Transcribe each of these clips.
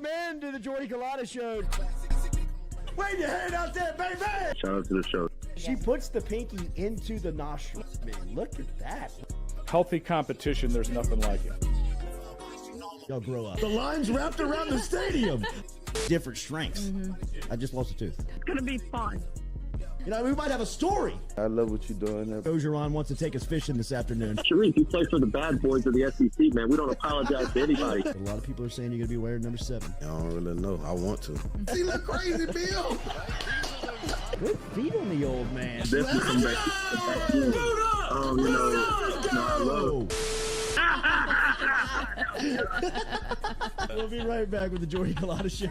Welcome into the Jordy Culotta Show. Wave your hand out there, baby! Shout out to the show. She puts the pinky into the nostril. Man, look at that. Healthy competition, there's nothing like it. Y'all grow up. The line's wrapped around the stadium. Different strengths. I just lost a tooth. It's going to be fun. You know, we might have a story. I love what you're doing. Ogeron wants to take us fishing this afternoon. Sharif, you play for the bad boys of the SEC, man. We don't apologize to anybody. A lot of people are saying you're going to be wearing number 7. I don't really know. I want to. He look crazy, Bill. Good feet on the old man. Definitely come back. We'll be right back with the Jordy Culotta Show.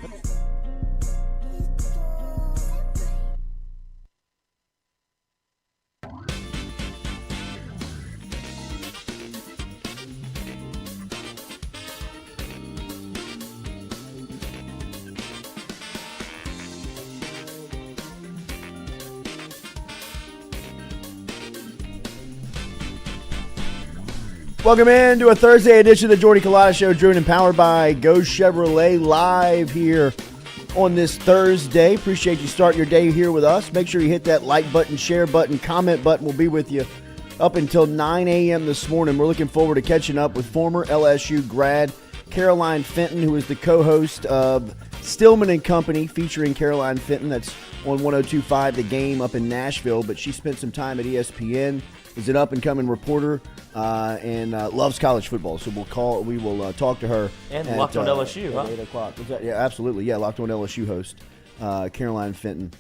Welcome into a Thursday edition of the Jordy Culotta Show, driven and powered by Go Chevrolet, live here on this Thursday. Appreciate you starting your day here with us. Make sure you hit that like button, share button, comment button. We'll be with you up until 9 a.m. this morning. We're looking forward to catching up with former LSU grad Caroline Fenton, who is the co-host of Stillman and Company, featuring Caroline Fenton. That's on 102.5 The Game up in Nashville, but she spent some time at ESPN. Is an up-and-coming reporter and loves college football. So we will talk to her. And Locked on LSU, huh? 8 o'clock. Yeah, absolutely. Yeah, Locked on LSU host, Caroline Fenton.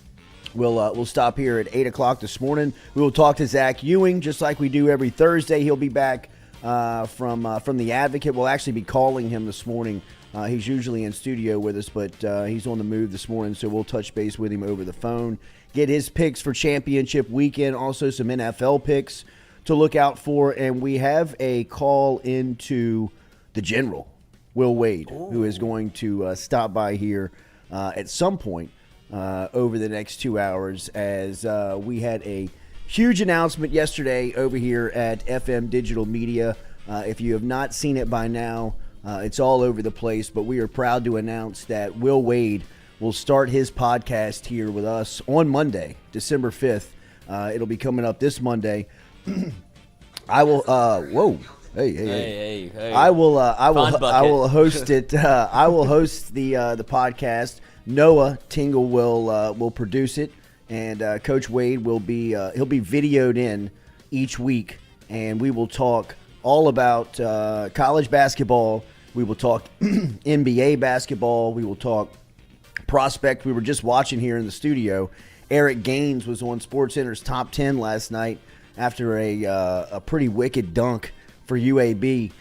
We'll stop here at 8 o'clock this morning. We will talk to Zach Ewing, just like we do every Thursday. He'll be back from The Advocate. We'll actually be calling him this morning. He's usually in studio with us, but he's on the move this morning, so we'll touch base with him over the phone. Get his picks for championship weekend, also some NFL picks to look out for. And we have a call into the General, Will Wade, who is going to stop by here at some point over the next 2 hours, as we had a huge announcement yesterday over here at Effemm Digital Media. If you have not seen it by now, it's all over the place, but we are proud to announce that Will Wade will start his podcast here with us on Monday, December 5th. It'll be coming up this Monday. I will. Whoa! Hey! I will host it. I will host the podcast. Noah Tingle will produce it, and Coach Wade will be he'll be videoed in each week, and we will talk all about college basketball. We will talk NBA basketball. We will talk prospect. We were just watching here in the studio. Eric Gaines was on SportsCenter's top 10 last night after a pretty wicked dunk for UAB.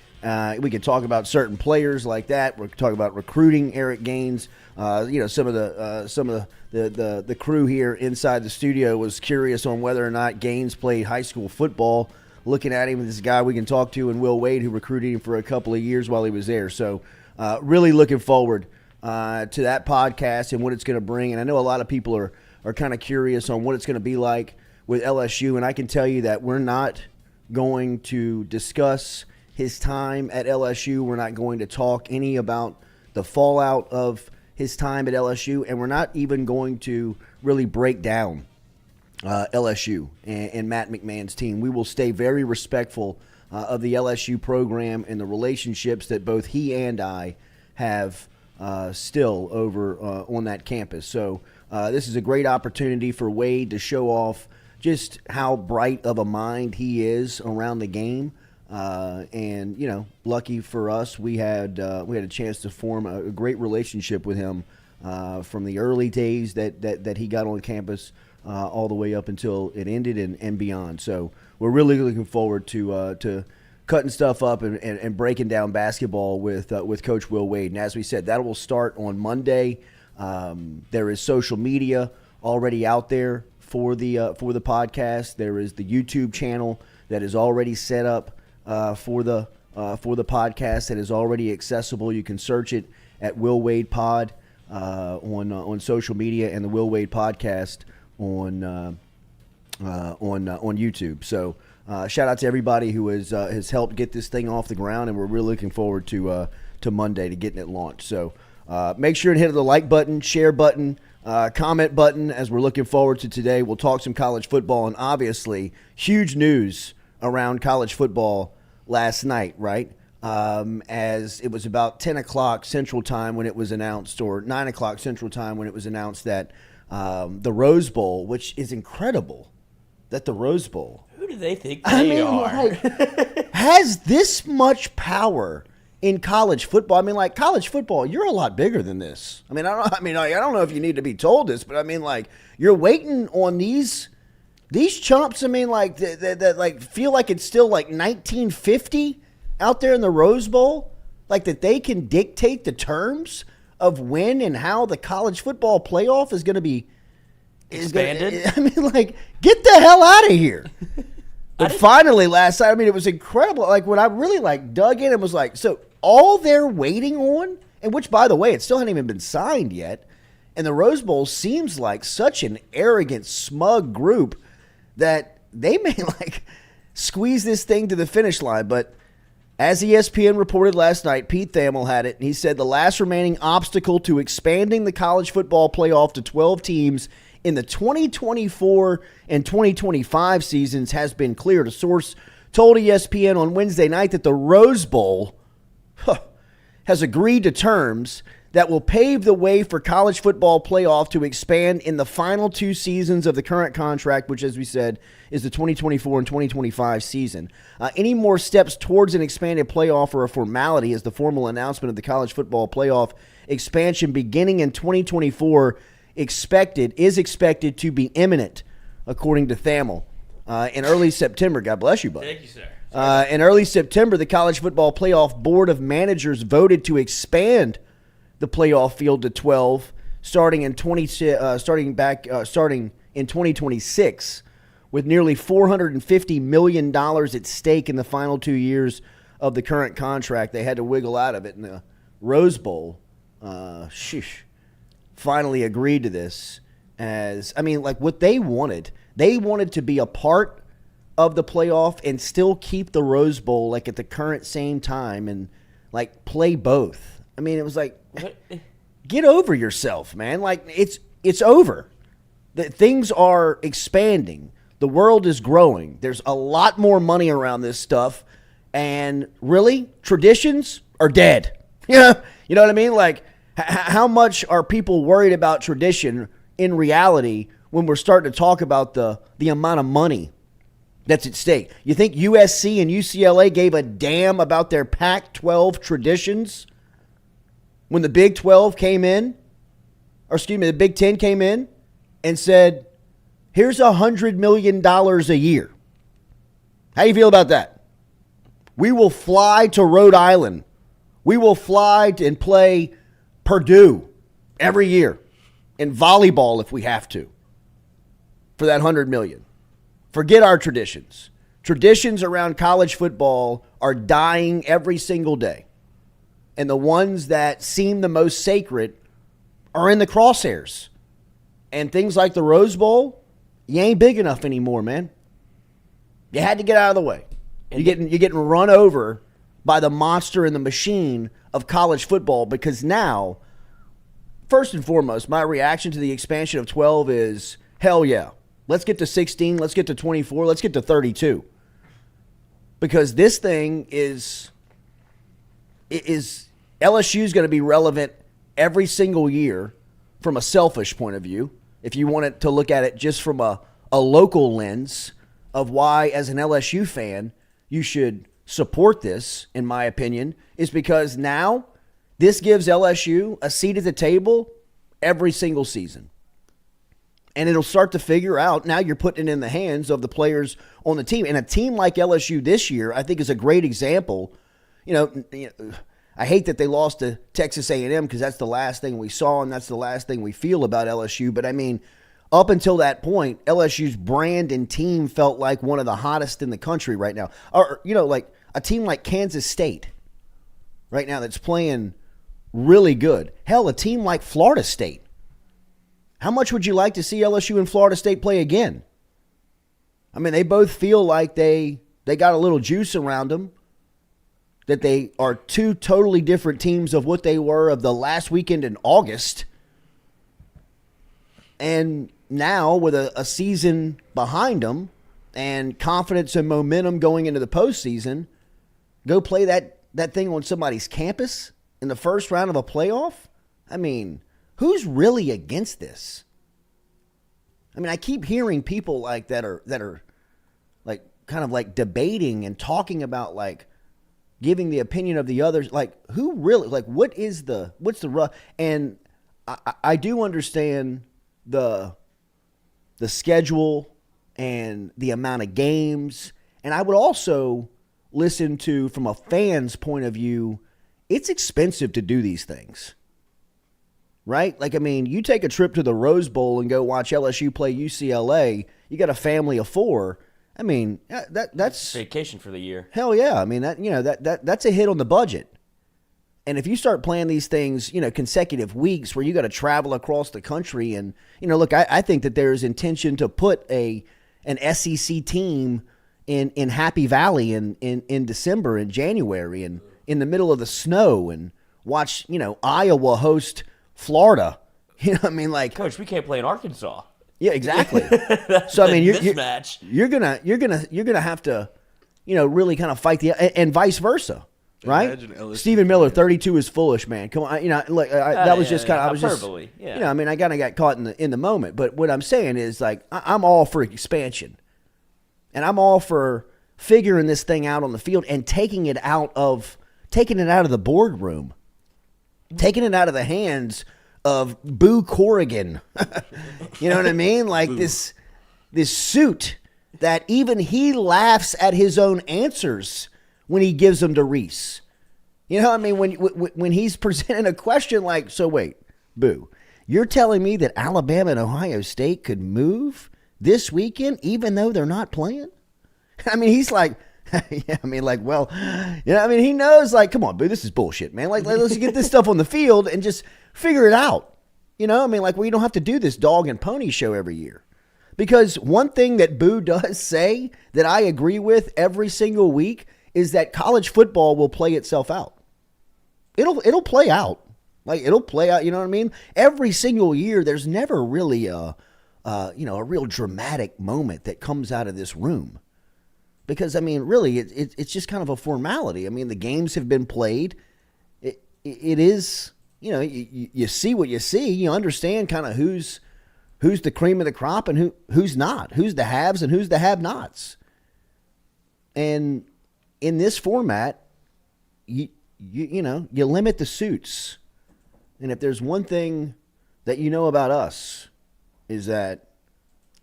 We could talk about certain players like that. We're talking about recruiting Eric Gaines. Some of the crew here inside the studio was curious on whether or not Gaines played high school football. Looking at him, this guy we can talk to, and Will Wade, who recruited him for a couple of years while he was there. So really looking forward to that podcast and what it's going to bring. And I know a lot of people are kind of curious on what it's going to be like with LSU. And I can tell you that we're not going to discuss his time at LSU. We're not going to talk any about the fallout of his time at LSU. And we're not even going to really break down LSU and Matt McMahon's team. We will stay very respectful of the LSU program and the relationships that both he and I have still over on that campus. So this is a great opportunity for Wade to show off just how bright of a mind he is around the game. And, you know, lucky for us, we had a chance to form a great relationship with him from the early days that he got on campus all the way up until it ended and beyond. So we're really looking forward to cutting stuff up and breaking down basketball with Coach Will Wade. And as we said, that will start on Monday. There is social media already out there for the podcast. There is the YouTube channel that is already set up for the podcast that is already accessible. You can search it at Will Wade Pod on social media, and the Will Wade Podcast on YouTube. So shout out to everybody who has helped get this thing off the ground, and we're really looking forward to Monday to getting it launched. So Make sure to hit the like button, share button, comment button as we're looking forward to today. We'll talk some college football, and obviously huge news around college football last night, right? As it was about 10 o'clock Central Time when it was announced, or 9 o'clock Central Time when it was announced that the Rose Bowl, which is incredible, that the Rose Bowl. Who do they think they are? Like, has this much power in college football? I mean, like, college football, you're a lot bigger than this. I don't know if you need to be told this, but I mean, like, you're waiting on these chumps. I mean, like, that like feel like it's still like 1950 out there in the Rose Bowl, like that they can dictate the terms of when and how the college football playoff is going to be expanded. I mean, like, get the hell out of here. But finally, last night, I mean, it was incredible. Like, when I really, like, dug in and was like, so all they're waiting on, and which, by the way, it still hadn't even been signed yet, and the Rose Bowl seems like such an arrogant, smug group that they may, like, squeeze this thing to the finish line. But as ESPN reported last night, Pete Thamel had it, and he said the last remaining obstacle to expanding the college football playoff to 12 teams in the 2024 and 2025 seasons has been cleared. A source told ESPN on Wednesday night that the Rose Bowl has agreed to terms that will pave the way for college football playoff to expand in the final 2 seasons of the current contract, which, as we said, is the 2024 and 2025 season. Any more steps towards an expanded playoff are a formality, as the formal announcement of the college football playoff expansion beginning in 2024 is expected to be imminent, according to Thamel. In early September, God bless you, buddy. Thank you, sir. In early September, the College Football Playoff Board of Managers voted to expand the playoff field to 12, starting in 2026, with nearly $450 million at stake in the final 2 years of the current contract. They had to wiggle out of it, and the Rose Bowl, finally agreed to this. As I mean, like, what they wanted to be a part of the playoff and still keep the Rose Bowl, like, at the current same time, and, like, play both. I mean, it was like, get over yourself, man. Like, it's over. Things are expanding. The world is growing. There's a lot more money around this stuff, and really, traditions are dead. Yeah, you know what I mean? Like, how much are people worried about tradition in reality when we're starting to talk about the amount of money that's at stake? You think USC and UCLA gave a damn about their Pac-12 traditions when the Big 12 came in, or excuse me, the Big 10 came in and said, here's $100 million a year. How do you feel about that? We will fly to Rhode Island. We will fly and play Purdue every year in volleyball if we have to for that $100 million. Forget our traditions. Traditions around college football are dying every single day. And the ones that seem the most sacred are in the crosshairs. And things like the Rose Bowl, you ain't big enough anymore, man. You had to get out of the way. You're getting run over by the monster in the machine of college football, because now, first and foremost, my reaction to the expansion of 12 is, hell yeah. Let's get to 16. Let's get to 24. Let's get to 32. Because this thing is LSU is going to be relevant every single year from a selfish point of view. If you wanted to look at it just from a local lens of why, as an LSU fan, you should support this, in my opinion, is because now this gives LSU a seat at the table every single season. And it'll start to figure out, now you're putting it in the hands of the players on the team. And a team like LSU this year, I think, is a great example. You know, I hate that they lost to Texas A&M because that's the last thing we saw and that's the last thing we feel about LSU. But, I mean, up until that point, LSU's brand and team felt like one of the hottest in the country right now. Or, you know, like a team like Kansas State right now that's playing really good. Hell, a team like Florida State. How much would you like to see LSU and Florida State play again? I mean, they both feel like they got a little juice around them. that they are two totally different teams of what they were of the last weekend in August. And now with a season behind them and confidence and momentum going into the postseason, go play that thing on somebody's campus in the first round of a playoff? I mean, who's really against this? I mean, I keep hearing people like that are like kind of like debating and talking about like giving the opinion of the others. Like, who really, like, what's the rough? And I do understand the schedule and the amount of games. And I would also listen to, from a fan's point of view, it's expensive to do these things. Right? Like, I mean, you take a trip to the Rose Bowl and go watch LSU play UCLA. You got a family of 4. I mean, that's vacation for the year. Hell yeah. I mean, that's a hit on the budget. And if you start playing these things, consecutive weeks where you got to travel across the country and, look, I think that there's intention to put an SEC team in Happy Valley in December and January and in the middle of the snow and watch, Iowa host Florida. I mean, like, Coach, we can't play in Arkansas. Yeah, exactly. So I mean, you're gonna have to, really kind of fight and vice versa, right? Stephen Miller, 32 is foolish, man. Come on, that was just kind of, I was hyperbole. just, I mean, I kind of got caught in the moment. But what I'm saying is, like, I'm all for expansion, and I'm all for figuring this thing out on the field and taking it out of the boardroom, taking it out of the hands of Boo Corrigan. You know what I mean? Like this suit that even he laughs at his own answers when he gives them to Reese. You know what I mean? When he's presenting a question like, so wait, Boo, you're telling me that Alabama and Ohio State could move this weekend even though they're not playing? I mean, he's like, yeah, I mean, like, well, I mean, he knows, like, come on, Boo, this is bullshit, man. Like, let's get this stuff on the field and just figure it out. I mean, like, we don't have to do this dog and pony show every year. Because one thing that Boo does say that I agree with every single week is that college football will play itself out. It'll play out. Like, it'll play out, you know what I mean? Every single year, there's never really a real dramatic moment that comes out of this room. Because, I mean, really, it's just kind of a formality. I mean, the games have been played. It is, you see what you see. You understand kind of who's the cream of the crop and who's not. Who's the haves and who's the have-nots. And in this format, you limit the suits. And if there's one thing that you know about us is that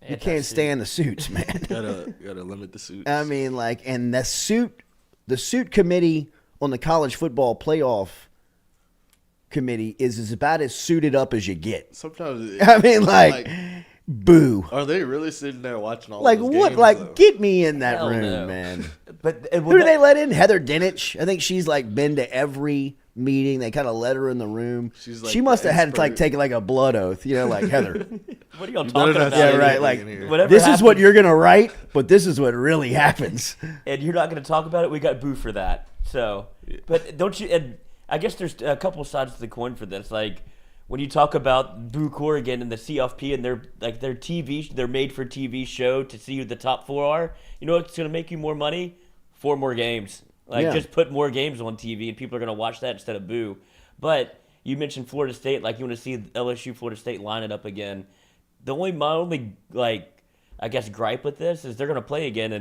you can't stand the suits, man. gotta limit the suits. I mean, like, and the suit committee on the college football playoff committee is about as suited up as you get. Sometimes I mean, like Boo. Are they really sitting there watching all like those what? games, Like, though? get me in that Hell room, no. man. But Who do they let in? Heather Dinich. I think she's like been to every meeting. They kind of let her in the room. She's like she must the have had to expert. like take like a blood oath, like Heather. What are y'all You talking better not about? say Yeah, right. anything Like, in here. Whatever this is what happens- you're gonna write, but this is what really happens. And you're not going to talk about it. We got Boo for that. So, but don't you? And I guess there's a couple sides to the coin for this. Like when you talk about Boo Corrigan and the CFP and their made-for-TV show to see who the top 4 are. You know what's going to make you more money? 4 more games. Like, Yeah. just put more games on TV and people are going to watch that instead of Boo. But you mentioned Florida State. Like, you want to see LSU, Florida State line it up again. My only I guess gripe with this is they're going to play again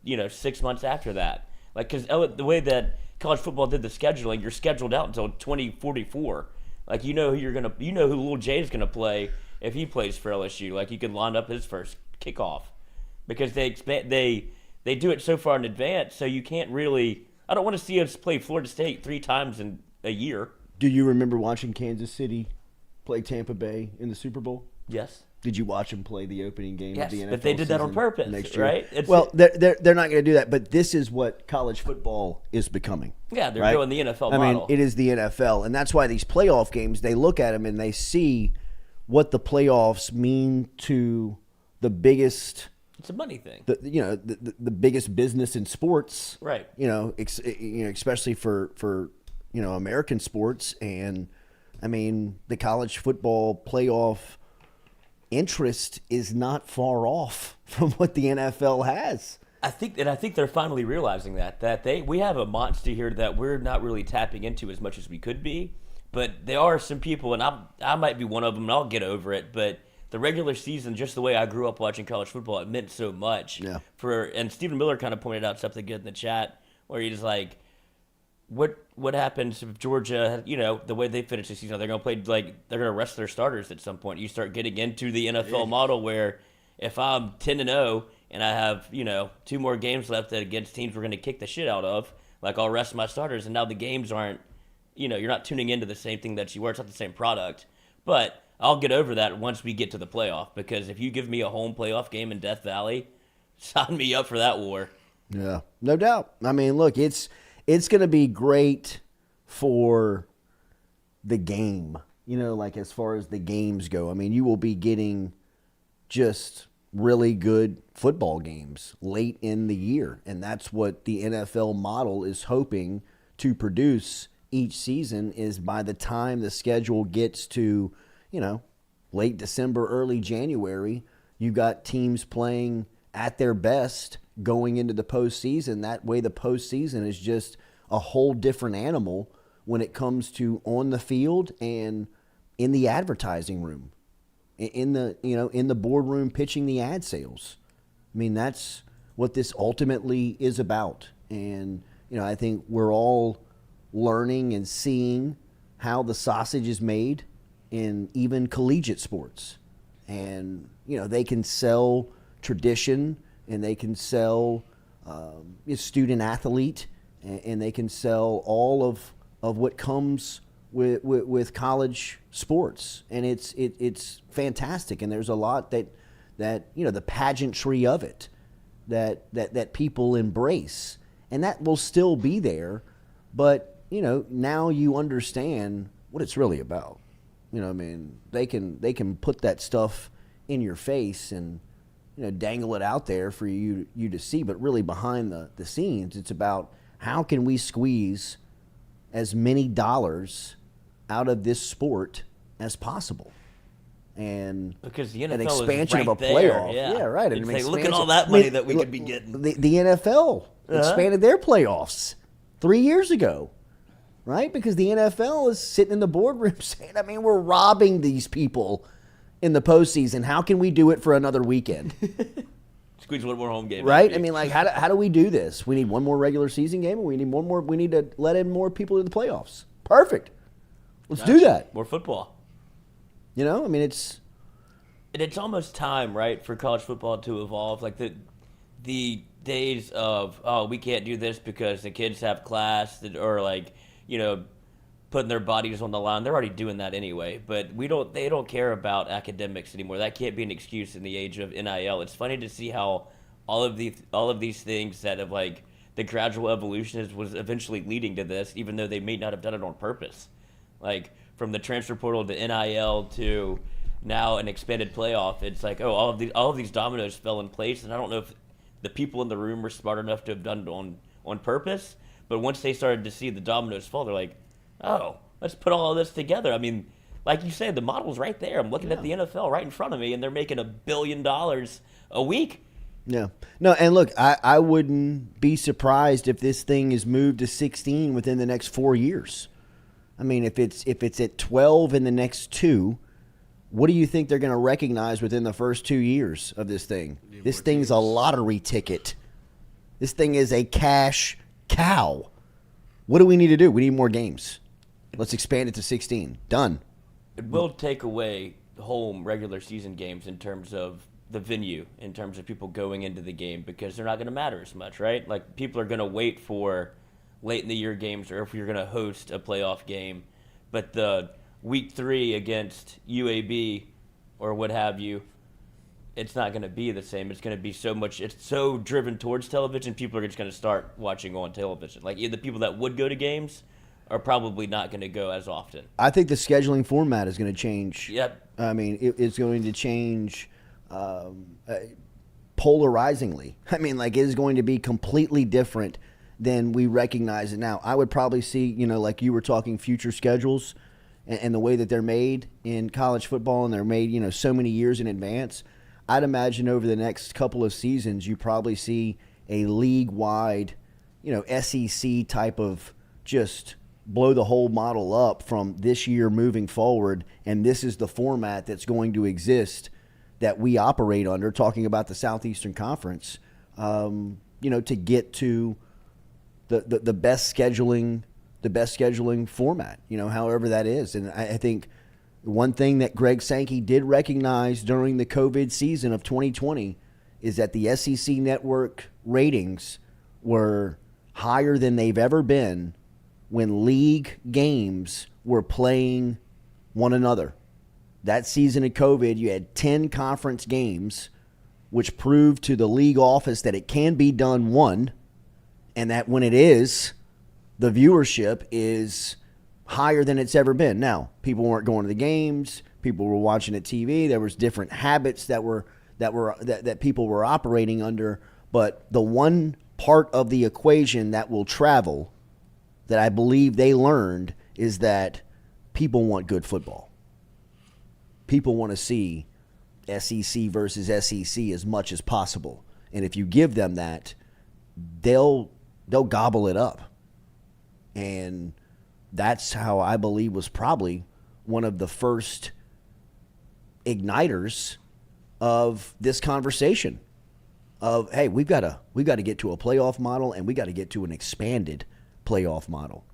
in 6 months after that. Like, because the way that college football did the scheduling, you're scheduled out until 2044. Like, who Lil J is gonna play if he plays for LSU. Like, you can line up his first kickoff because they do it so far in advance. So you can't really. I don't want to see us play Florida State 3 times in a year. Do you remember watching Kansas City play Tampa Bay in the Super Bowl? Yes. Did you watch them play the opening game of the NFL but they did that on season purpose, next year? right? Well, they're not going to do that, but this is what college football is becoming. Yeah, they're right? doing the NFL I model. mean, it is the NFL, and that's why these playoff games, they look at them and they see what the playoffs mean to the biggest It's a money thing. The biggest business in sports, Right. Especially for American sports. And I mean, the college football playoff interest is not far off from what the NFL has. I think they're finally realizing that we have a monster here that we're not really tapping into as much as we could be. But there are some people, and I might be one of them, and I'll get over it. But the regular season, just the way I grew up watching college football, it meant so much. Yeah. And Stephen Miller kind of pointed out something good in the chat where he's like, what happens if Georgia, the way they finish the season, they're going to play, they're going to rest their starters at some point. You start getting into the NFL model where if I'm 10-0 and I have, 2 more games left against teams we're going to kick the shit out of, I'll rest my starters, and now the games aren't, you're not tuning into the same thing that you were. It's not the same product. But I'll get over that once we get to the playoff, because if you give me a home playoff game in Death Valley, sign me up for that war. Yeah, no doubt. I mean, look, it's going to be great for the game, as far as the games go. I mean, you will be getting just really good football games late in the year, and that's what the NFL model is hoping to produce each season, is by the time the schedule gets to, late December, early January, you got teams playing at their best going into the postseason. That way the postseason is just a whole different animal when it comes to on the field and in the advertising room, in the boardroom pitching the ad sales. I mean, that's what this ultimately is about. And, I think we're all learning and seeing how the sausage is made in even collegiate sports. And, they can sell tradition, and they can sell student athlete, and they can sell all of what comes with college sports. And it's fantastic. And there's a lot that the pageantry of it that people embrace, and that will still be there. But, now you understand what it's really about. I mean, they can put that stuff in your face and, dangle it out there for you to see. But really behind the scenes, it's about how can we squeeze as many dollars out of this sport as possible. And because the NFL an expansion is right of a there, playoff. yeah. Right. It's like, look at all that money that we could be getting. The NFL expanded their playoffs 3 years ago, right? Because the NFL is sitting in the boardroom saying, I mean, we're robbing these people in the postseason. How can we do it for another weekend? Squeeze one more home game. Right? I mean, how do we do this? We need one more regular season game, or we need one more. We need to let in more people to the playoffs. Perfect. Let's do that. More football. I mean, it's almost time, right, for college football to evolve. Like the days of, we can't do this because the kids have class, or putting their bodies on the line. They're already doing that anyway. But they don't care about academics anymore. That can't be an excuse in the age of NIL. It's funny to see how all of these things that have the gradual evolution was eventually leading to this, even though they may not have done it on purpose. From the transfer portal to NIL to now an expanded playoff, it's all of these dominoes fell in place, and I don't know if the people in the room were smart enough to have done it on purpose. But once they started to see the dominoes fall, they're like, oh, let's put all of this together. I mean, like you said, the model's right there. I'm looking at the NFL right in front of me, and they're making $1 billion a week. Yeah. No, and look, I wouldn't be surprised if this thing is moved to 16 within the next 4 years. I mean, if it's at 12 in the next 2, what do you think they're going to recognize within the first 2 years of this thing? This thing's a lottery ticket. This thing is a cash cow. What do we need to do? We need more games. Let's expand it to 16. Done. It will take away home regular season games in terms of the venue, in terms of people going into the game, because they're not going to matter as much, right? People are going to wait for late in the year games, or if you're going to host a playoff game. But the week 3 against UAB or what have you, it's not going to be the same. It's going to be it's so driven towards television, people are just going to start watching on television. The people that would go to games are probably not going to go as often. I think the scheduling format is going to change. Yep. I mean, it's going to change polarizingly. I mean, like, it is going to be completely different than we recognize it now. I would probably see, like you were talking, future schedules and the way that they're made in college football, and they're made, so many years in advance. I'd imagine over the next couple of seasons, you probably see a league-wide, SEC type of just blow the whole model up from this year moving forward, and this is the format that's going to exist that we operate under, talking about the Southeastern Conference, to get to the best scheduling format, however that is. And I think one thing that Greg Sankey did recognize during the COVID season of 2020 is that the SEC network ratings were higher than they've ever been when league games were playing one another. That season of COVID, you had 10 conference games, which proved to the league office that it can be done, one, and that when it is, the viewership is higher than it's ever been. Now, people weren't going to the games. People were watching at TV. There was different habits that people were operating under. But the one part of the equation that will travel that I believe they learned is that people want good football. People want to see SEC versus SEC as much as possible. And if you give them that, they'll gobble it up. And that's how I believe was probably one of the first igniters of this conversation of, hey, we've got to get to a playoff model, and we got to get to an expanded playoff model,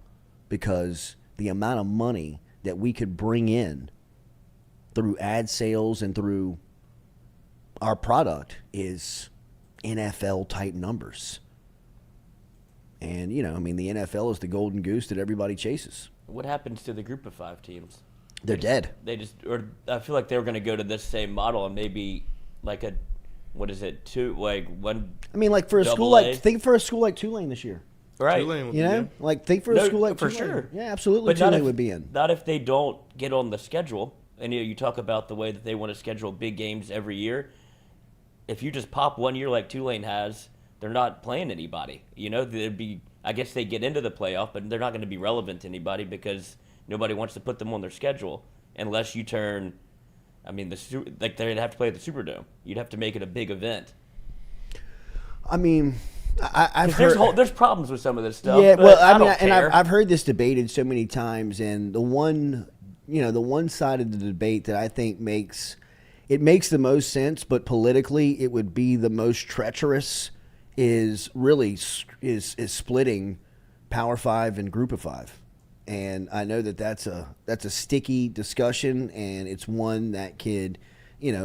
because the amount of money that we could bring in through ad sales and through our product is NFL type numbers. And, the NFL is the golden goose that everybody chases. What happens to the group of 5 teams? They're dead. I feel like they were going to go to this same model and maybe like a, what is it, one. I mean, like for a school think for a school like Tulane this year. Right. Tulane would be in. Like think for a school like for Tulane. Sure. Yeah, absolutely. But Tulane would be in. Not if they don't get on the schedule. And you talk about the way that they want to schedule big games every year. If you just pop one year like Tulane has, they're not playing anybody. They'd be, I guess they get into the playoff, but they're not going to be relevant to anybody because nobody wants to put them on their schedule unless you turn. I mean, they'd have to play at the Superdome. You'd have to make it a big event. I mean, I've heard there's problems with some of this stuff. Yeah, but well, I don't care. I've heard this debated so many times, and the one side of the debate that I think makes the most sense, but politically it would be the most treacherous, is really is splitting Power 5 and Group of 5. And I know that's a sticky discussion, and it's one that could,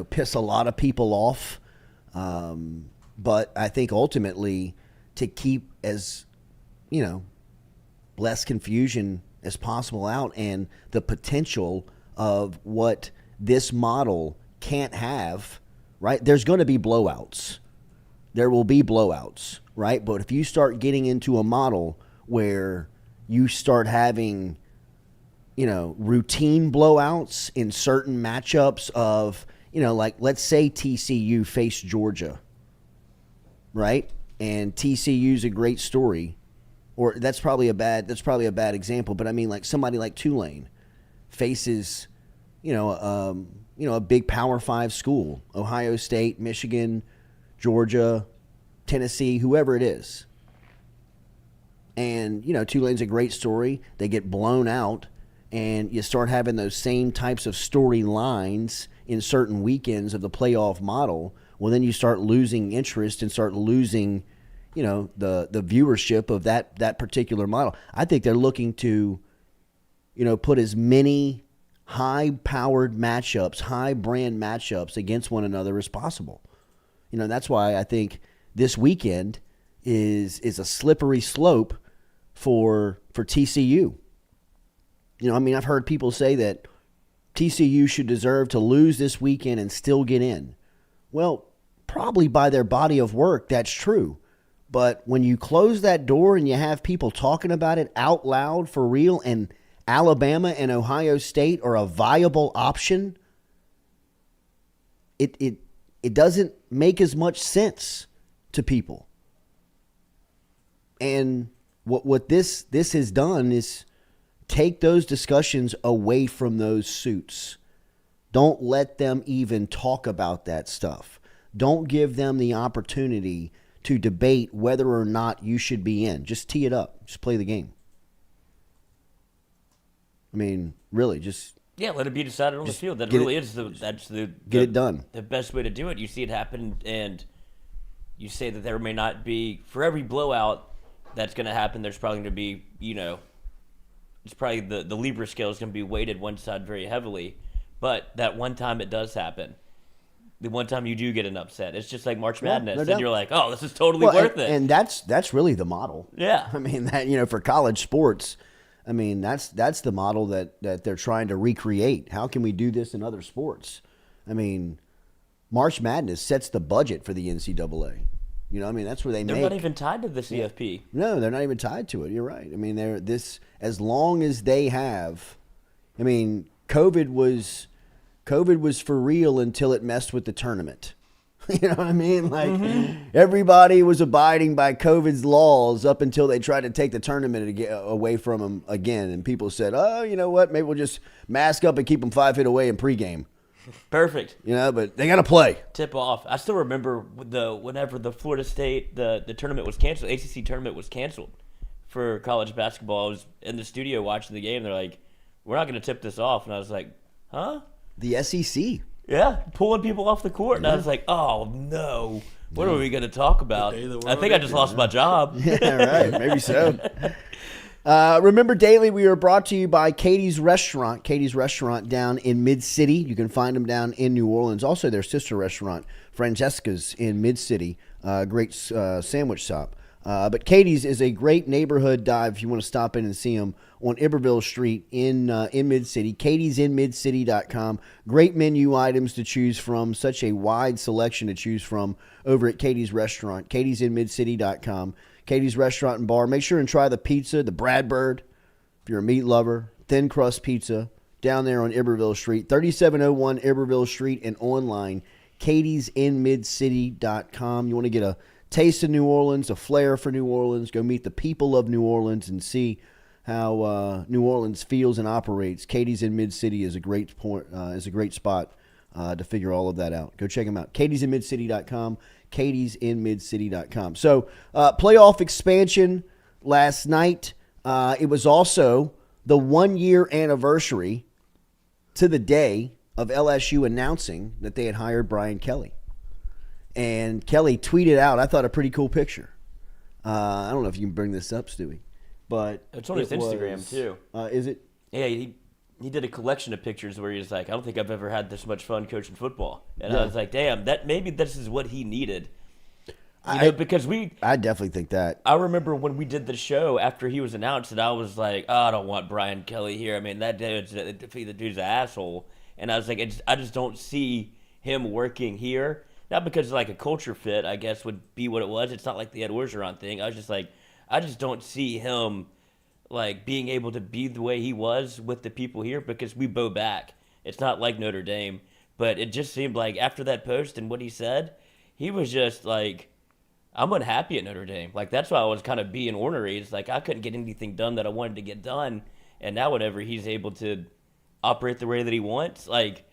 piss a lot of people off. But I think ultimately, to keep as, less confusion as possible out, and the potential of what this model can't have, right? There's going to be blowouts. There will be blowouts, right? But if you start getting into a model where you start having, routine blowouts in certain matchups of, like let's say TCU faced Georgia, right? And TCU's a great story, or that's probably a bad example. But I mean, like somebody like Tulane faces, a big Power 5 school, Ohio State, Michigan, Georgia, Tennessee, whoever it is. And, Tulane's a great story. They get blown out, and you start having those same types of storylines in certain weekends of the playoff model. Well, then you start losing interest and start losing, the viewership of that particular model. I think they're looking to, put as many high-powered matchups, high-brand matchups against one another as possible. That's why I think this weekend is a slippery slope for TCU. I've heard people say that TCU should deserve to lose this weekend and still get in. Well, probably by their body of work, that's true. But when you close that door and you have people talking about it out loud for real, and Alabama and Ohio State are a viable option, it it doesn't make as much sense to people. And what this has done is take those discussions away from those suits. Don't let them even talk about that stuff. Don't give them the opportunity to debate whether or not you should be in. Just tee it up. Just play the game. I mean, really, just let it be decided on the field. That get really it- is the get it done. The best way to do it. You see it happen, and you say that there may not be, for every blowout that's going to happen, there's probably going to be, it's probably the Libra scale is going to be weighted one side very heavily. But that one time it does happen, the one time you do get an upset, it's just like March Madness, no and doubt. you're like, oh, this is totally worth it. And that's really the model. Yeah. I mean, that for college sports, I mean, that's the model that they're trying to recreate. How can we do this in other sports? I mean, March Madness sets the budget for the NCAA. I mean, that's where They're make. not even tied to the CFP. No, they're not even tied to it. You're right. I mean, they're as long as they have. I mean, COVID was for real until it messed with the tournament. You know what I mean? Like everybody was abiding by COVID's laws up until they tried to take the tournament away from them again, and people said, "Oh, you know what? Maybe we'll just mask up and keep them 5 feet away in pregame." Perfect. But they got to play. Tip off. I still remember whenever the Florida State the tournament was canceled, ACC tournament was canceled for college basketball. I was in the studio watching the game. They're like, "We're not going to tip this off," and I was like, "Huh?" The SEC. Yeah, pulling people off the court, and I was like, "Oh no, what are we going to talk about?" I think I just lost my job. Yeah, right. Maybe so. Remember, Daily, we are brought to you by Katie's Restaurant. Katie's Restaurant down in Mid-City. You can find them down in New Orleans. Also, their sister restaurant, Francesca's, in Mid-City. Great sandwich shop. But Katie's is a great neighborhood dive if you want to stop in and see them on Iberville Street in Mid-City. katie'sinmidcity.com. Great menu items to choose from. Such a wide selection to choose from over at Katie's Restaurant. katie'sinmidcity.com. Katie's Restaurant and Bar. Make sure and try the pizza, the Bradbird, if you're a meat lover. Thin crust pizza down there on Iberville Street. 3701 Iberville Street and online, katie'sinmidcity.com. You want to get a taste of New Orleans, a flair for New Orleans. Go meet the people of New Orleans and see how New Orleans feels and operates. Katie's in Mid-City is a great spot to figure all of that out. Go check them out. katie'sinmidcity.com. katie'sinmidcity.com. So, playoff expansion last night. It was also the 1-year anniversary to the day of LSU announcing that they had hired Brian Kelly. And Kelly tweeted out, I thought, a pretty cool picture. I don't know if you can bring this up, Stewie, but It's on his Instagram too. Is it? Yeah, he did a collection of pictures where he's like, "I don't think I've ever had this much fun coaching football," and Yeah. I was like, "Damn, maybe this is what he needed." Because I definitely think that. I remember when we did the show after he was announced, and I was like, "Oh, I don't want Brian Kelly here. I mean, the dude's an asshole." And I was like, I just don't see him working here. Not because like a culture fit, I guess would be what it was. It's not like the Ed Orgeron thing. I was just like, I just don't see him like being able to be the way he was with the people here because we bow back. It's not like Notre Dame, but it just seemed like after that post and what he said, he was just like, I'm unhappy at Notre Dame. Like, that's why I was kind of being ornery. It's like I couldn't get anything done that I wanted to get done. And now whenever he's able to operate the way that he wants, like,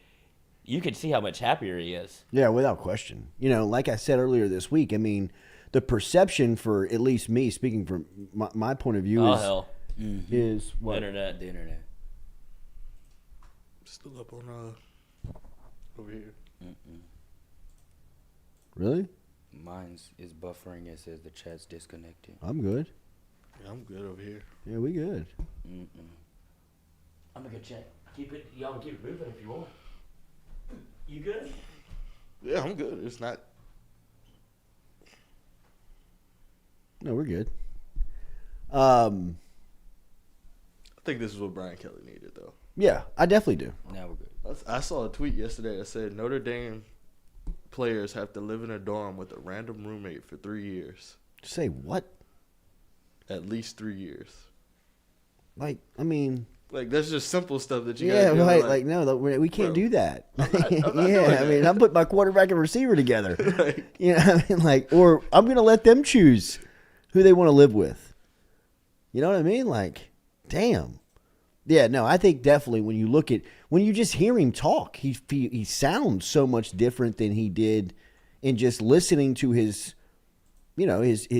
you can see how much happier he is. Yeah, without question. Like I said earlier this week, I mean, the perception for at least me, speaking from my point of view, is what? The internet. Still up on over here. Really? Mine's is buffering. It says the chat's disconnected. I'm good. Yeah, I'm good over here. Yeah, we good. I'm gonna go check. Y'all can keep it moving if you want. You good? Yeah, I'm good. It's not. No, we're good. I think this is what Brian Kelly needed, though. Yeah, I definitely do. Now we're good. I saw a tweet yesterday that said Notre Dame players have to live in a dorm with a random roommate for 3 years. Say what? At least 3 years. Like, I mean, Like, that's just simple stuff that you Yeah, gotta do. right. Like, no, we can't do that. I'm not doing Yeah, I that. mean, I'm putting my quarterback and receiver together. Like, You know what I mean? Like, or I'm going to let them choose who they want to live with. You know what I mean? Like, damn. Yeah, no, I think definitely when you just hear him talk, he sounds so much different than he did in just listening to his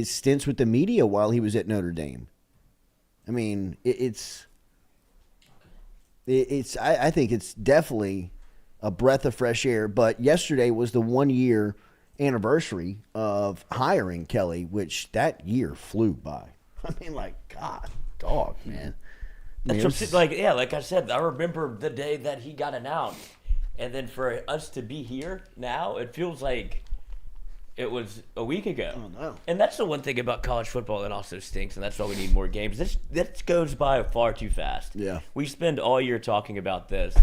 stints with the media while he was at Notre Dame. I mean, I think it's definitely a breath of fresh air. But yesterday was the 1 year anniversary of hiring Kelly, which that year flew by. I mean, like, God, dog, man. I mean, That's like I said, I remember the day that he got announced, and then for us to be here now, it feels like it was a week ago. Oh, no. And that's the one thing about college football that also stinks, and that's why we need more games. This goes by far too fast. Yeah. We spend all year talking about this,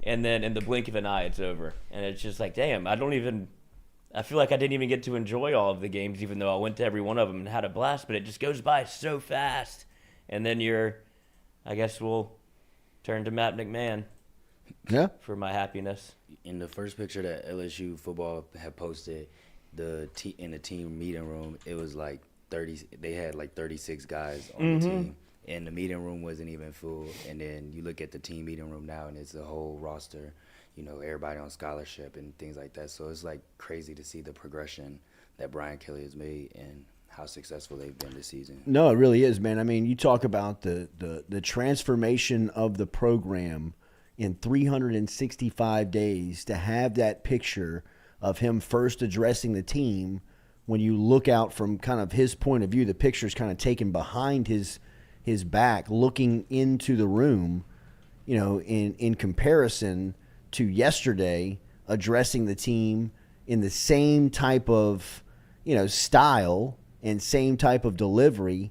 and then in the blink of an eye, it's over. And it's just like, damn, I feel like I didn't even get to enjoy all of the games, even though I went to every one of them and had a blast, but it just goes by so fast. And then I guess we'll turn to Matt McMahon for my happiness. In the first picture that LSU football had posted, in the team meeting room, it was like 30. They had like 36 guys on the team, and the meeting room wasn't even full. And then you look at the team meeting room now, and it's a whole roster. Everybody on scholarship and things like that. So it's like crazy to see the progression that Brian Kelly has made and how successful they've been this season. No, it really is, man. I mean, you talk about the transformation of the program in 365 days to have that picture of him first addressing the team. When you look out from kind of his point of view, the picture's kind of taken behind his back, looking into the room, in comparison to yesterday, addressing the team in the same type of, style and same type of delivery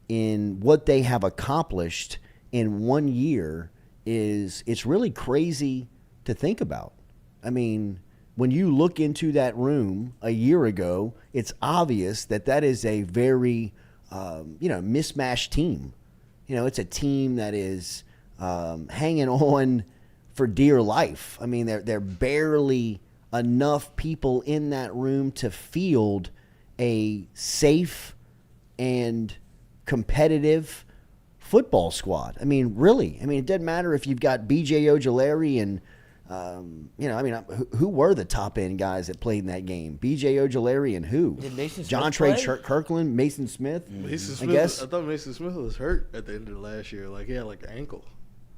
in what they have accomplished in 1 year it's really crazy to think about. I mean, when you look into that room a year ago, it's obvious that is a very, mismatched team. It's a team that is hanging on for dear life. I mean, they're barely enough people in that room to field a safe and competitive football squad. I mean, really. I mean, it doesn't matter if you've got B.J. Ojulari and, who were the top end guys that played in that game? B.J. Ojulari and who? Did Mason Smith John Trey play? Kirkland, Mason Smith. Mason Smith, I guess. I thought Mason Smith was hurt at the end of last year. Like, he had like an ankle.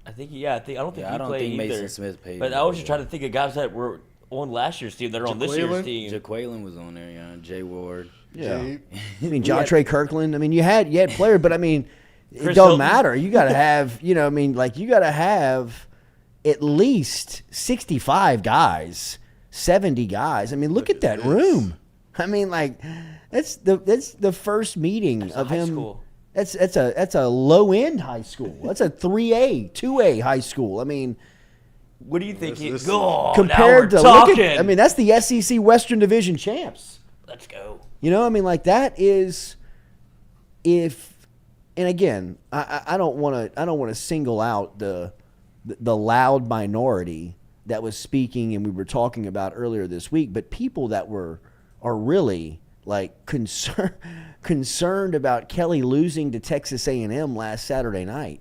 I think I don't think he I don't played think either. Mason Smith played. But I was just trying to think of guys that were on last year's team that are on this year's team. Jaqueline was on there, Jay Ward. Yeah. Jay. I mean, John Trey Kirkland. I mean, you had players, but I mean, it Chris don't Hilton. matter. You got to have, you got to have at least 65 guys, 70 guys. I mean, look at that room. I mean, like, that's the first meeting of high him. school. That's a low end high school. That's a 3A, 2A high school. I mean, What do you think? This- compared to talking. that's the SEC Western Division champs. Let's go. I mean, like, that is, and again, I don't want to single out the loud minority that was speaking and we were talking about earlier this week, but people that are really like concerned about Kelly losing to Texas A&M last Saturday night,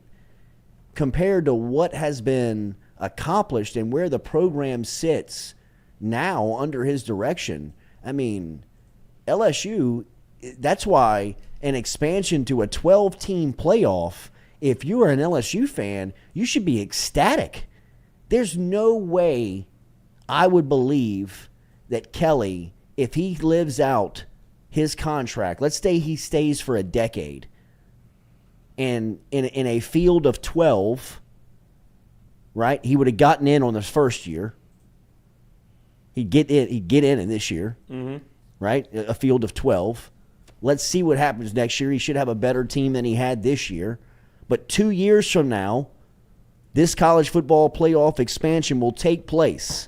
compared to what has been accomplished and where the program sits now under his direction. I mean, LSU, that's why an expansion to a 12-team playoff, if you are an LSU fan, you should be ecstatic. There's no way I would believe that Kelly, if he lives out his contract, let's say he stays for a decade, and in a field of 12, right, he would have gotten in on the first year. He'd get in this year, right, a field of 12. Let's see what happens next year. He should have a better team than he had this year. But 2 years from now, this college football playoff expansion will take place.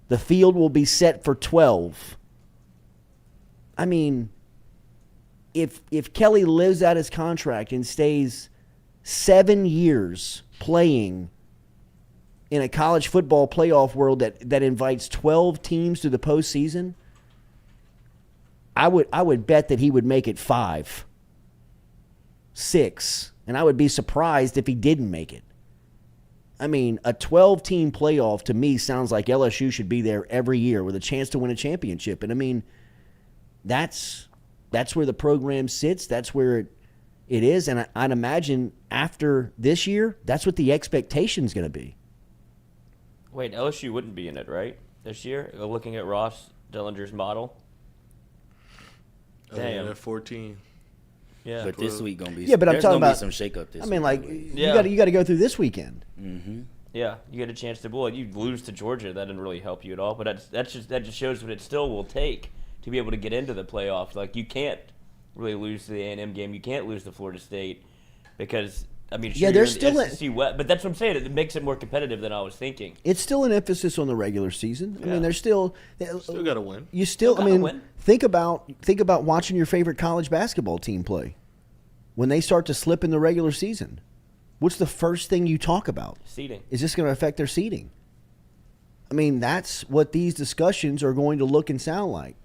The field will be set for 12. I mean, if Kelly lives out his contract and stays 7 years playing in a college football playoff world that invites 12 teams to the postseason, I would bet that he would make it 5, 6, and I would be surprised if he didn't make it. I mean, a 12-team playoff to me sounds like LSU should be there every year with a chance to win a championship. And I mean, that's where the program sits. That's where it is. And I'd imagine after this year, that's what the expectation's going to be. Wait, LSU wouldn't be in it, right? This year, looking at Ross Dillinger's model. Damn. At 14. Yeah. But this week gonna be Yeah, but I'm there's talking gonna about be some shakeup this I mean, week. like Yeah. you got to go through this weekend. Yeah, you get a chance to bowl. You lose to Georgia, that didn't really help you at all. But that just shows what it still will take to be able to get into the playoffs. Like, you can't really lose to the A&M game. You can't lose to Florida State because I mean, sure, Yeah, you're there's in the still SEC West, but that's what I'm saying. It makes it more competitive than I was thinking. It's still an emphasis on the regular season. I Yeah. mean, there's still Got to win. you still. I Gotta mean, win. think about watching your favorite college basketball team play when they start to slip in the regular season. What's the first thing you talk about? Seeding. Is this going to affect their seeding? I mean, that's what these discussions are going to look and sound like.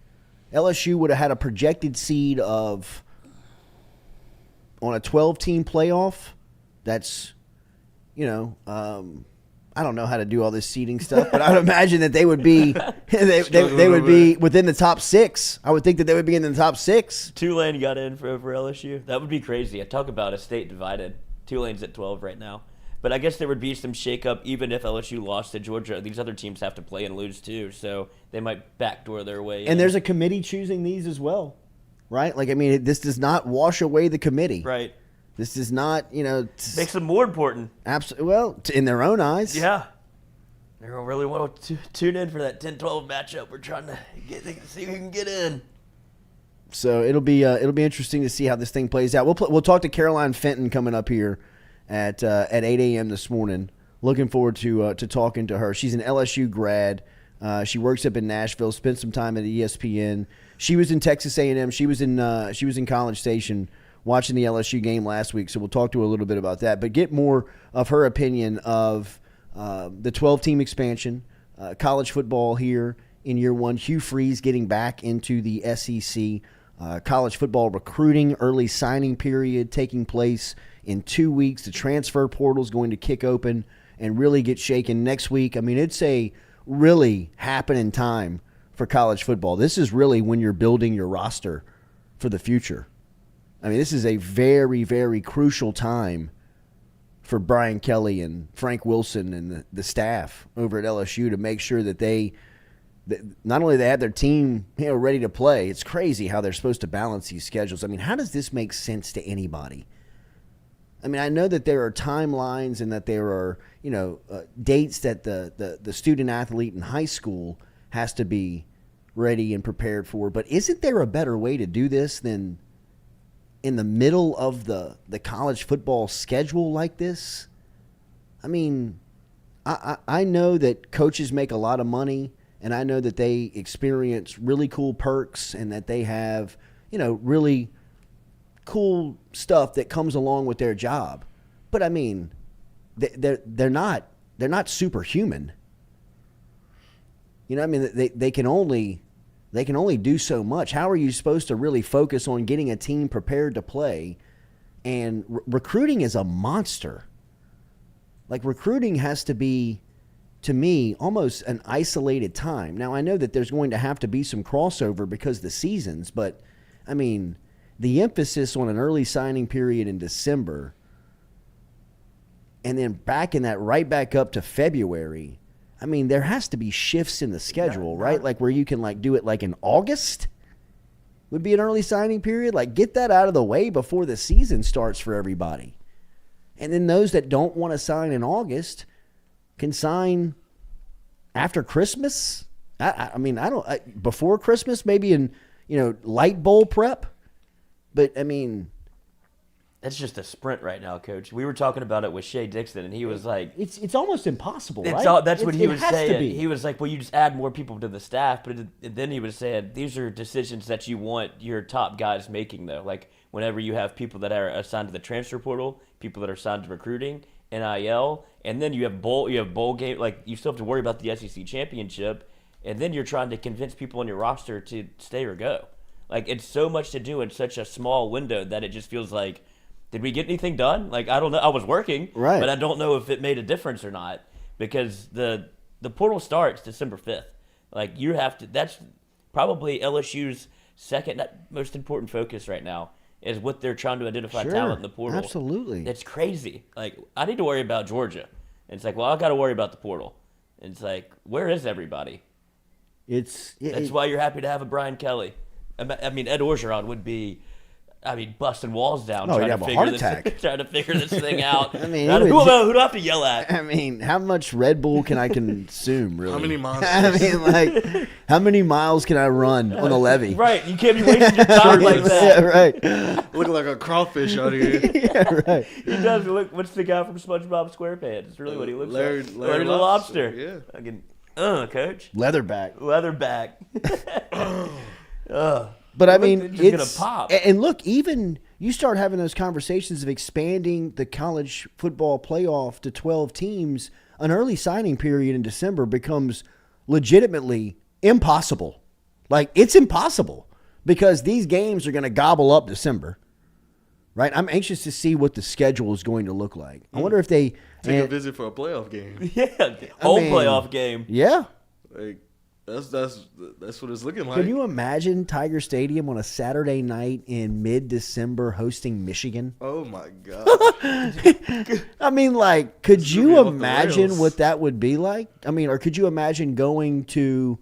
LSU would have had a projected seed of on a 12-team playoff. That's, I don't know how to do all this seeding stuff, but I'd imagine that they would be they would be within the top 6. I would think that they would be in the top 6. Tulane got in for LSU. That would be crazy. I talk about a state divided. Tulane's at 12 right now. But I guess there would be some shakeup even if LSU lost to Georgia. These other teams have to play and lose too, so they might backdoor their way in. And there's a committee choosing these as well, right? Like, I mean, this does not wash away the committee. Right. This is not, Makes them more important. absolutely, well, in their own eyes. Yeah. They're going to really want to tune in for that 10-12 matchup. We're trying to see who can get in. So it'll be interesting to see how this thing plays out. We'll talk to Caroline Fenton coming up here at 8 a.m. this morning. Looking forward to talking to her. She's an LSU grad. She works up in Nashville. Spent some time at ESPN. She was in Texas A&M. She was in College Station watching the LSU game last week. So we'll talk to her a little bit about that. But get more of her opinion of the 12-team expansion, college football here in year one. Hugh Freeze getting back into the SEC. College football recruiting, early signing period taking place in 2 weeks. The transfer portal is going to kick open and really get shaken next week. I mean, it's a really happening time for college football. This is really when you're building your roster for the future. I mean, this is a very, very crucial time for Brian Kelly and Frank Wilson and the staff over at LSU to make sure that they not only they have their team ready to play. It's crazy how they're supposed to balance these schedules. I mean, how does this make sense to anybody? I mean, I know that there are timelines and that there are dates that the student athlete in high school has to be ready and prepared for. But isn't there a better way to do this than in the middle of the college football schedule like this? I mean, I know that coaches make a lot of money. And I know that they experience really cool perks and that they have, really cool stuff that comes along with their job. But I mean, they're not superhuman. I mean, they can only do so much. How are you supposed to really focus on getting a team prepared to play? And recruiting is a monster. Like, recruiting has to be, to me, almost an isolated time. Now, I know that there's going to have to be some crossover because of the seasons, but, I mean, the emphasis on an early signing period in December and then backing that right back up to February, I mean, there has to be shifts in the schedule, right? Like where you can, do it in August would be an early signing period. Like, get that out of the way before the season starts for everybody. And then those that don't want to sign in August can sign after Christmas. I mean, before Christmas, maybe in, light bowl prep. But, I mean, That's just a sprint right now, Coach. We were talking about it with Shea Dixon, and he was like, it's almost impossible, right? That's what he was saying. Be. He was like, well, you just add more people to the staff. But then he was saying, these are decisions that you want your top guys making, though. Like, whenever you have people that are assigned to the transfer portal, people that are assigned to recruiting, NIL, and then you have bowl game. Like you still have to worry about the SEC championship, and then you're trying to convince people on your roster to stay or go. Like it's so much to do in such a small window that it just feels like, did we get anything done? Like I don't know. I was working, right, but I don't know if it made a difference or not because the portal starts December 5th. Like you have to. That's probably LSU's second most important focus right now. Is what they're trying to identify talent in the portal. Absolutely. It's crazy. Like, I need to worry about Georgia. And it's like, well, I got to worry about the portal. And it's like, where is everybody? That's why you're happy to have a Brian Kelly. I mean, Ed Orgeron would be, busting walls down he'd have a heart attack. trying to figure this thing out. I mean, who do I have to yell at? I mean, how much Red Bull can I consume, really? How many monsters? I mean, like, how many miles can I run on a levee? Right. You can't be wasting your time like that. Yeah, right. Look like a crawfish out here. Yeah, right. He does look. What's the guy from SpongeBob SquarePants? It's really what he looks like. Larry the lobster. Yeah. Fucking, coach. Leatherback. But I mean, just it's gonna pop. And look, even you start having those conversations of expanding the college football playoff to 12 teams. An early signing period in December becomes legitimately impossible. Like it's impossible because these games are going to gobble up December. Right? I'm anxious to see what the schedule is going to look like. I wonder if they take a visit for a playoff game. Yeah, whole playoff game. Yeah. Like that's what it's looking like. Can you imagine Tiger Stadium on a Saturday night in mid-December hosting Michigan? Oh my god! I mean, like, could you imagine what that would be like? I mean, or could you imagine going to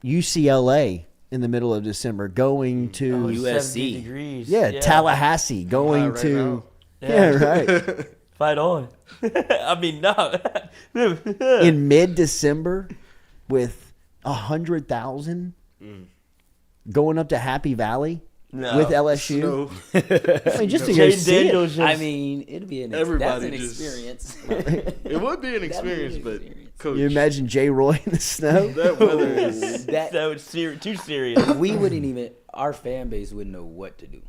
UCLA in the middle of December, going to USC, degrees. Yeah, Tallahassee, going right to now. Yeah, right. Fight on. I mean, no. In mid-December with 100,000 going up to Happy Valley with LSU. I mean, just to go see it. I mean, it'd be an experience. It would be an experience, but coach, you imagine Jay Roy in the snow? that weather is too serious. We wouldn't even. Our fan base wouldn't know what to do.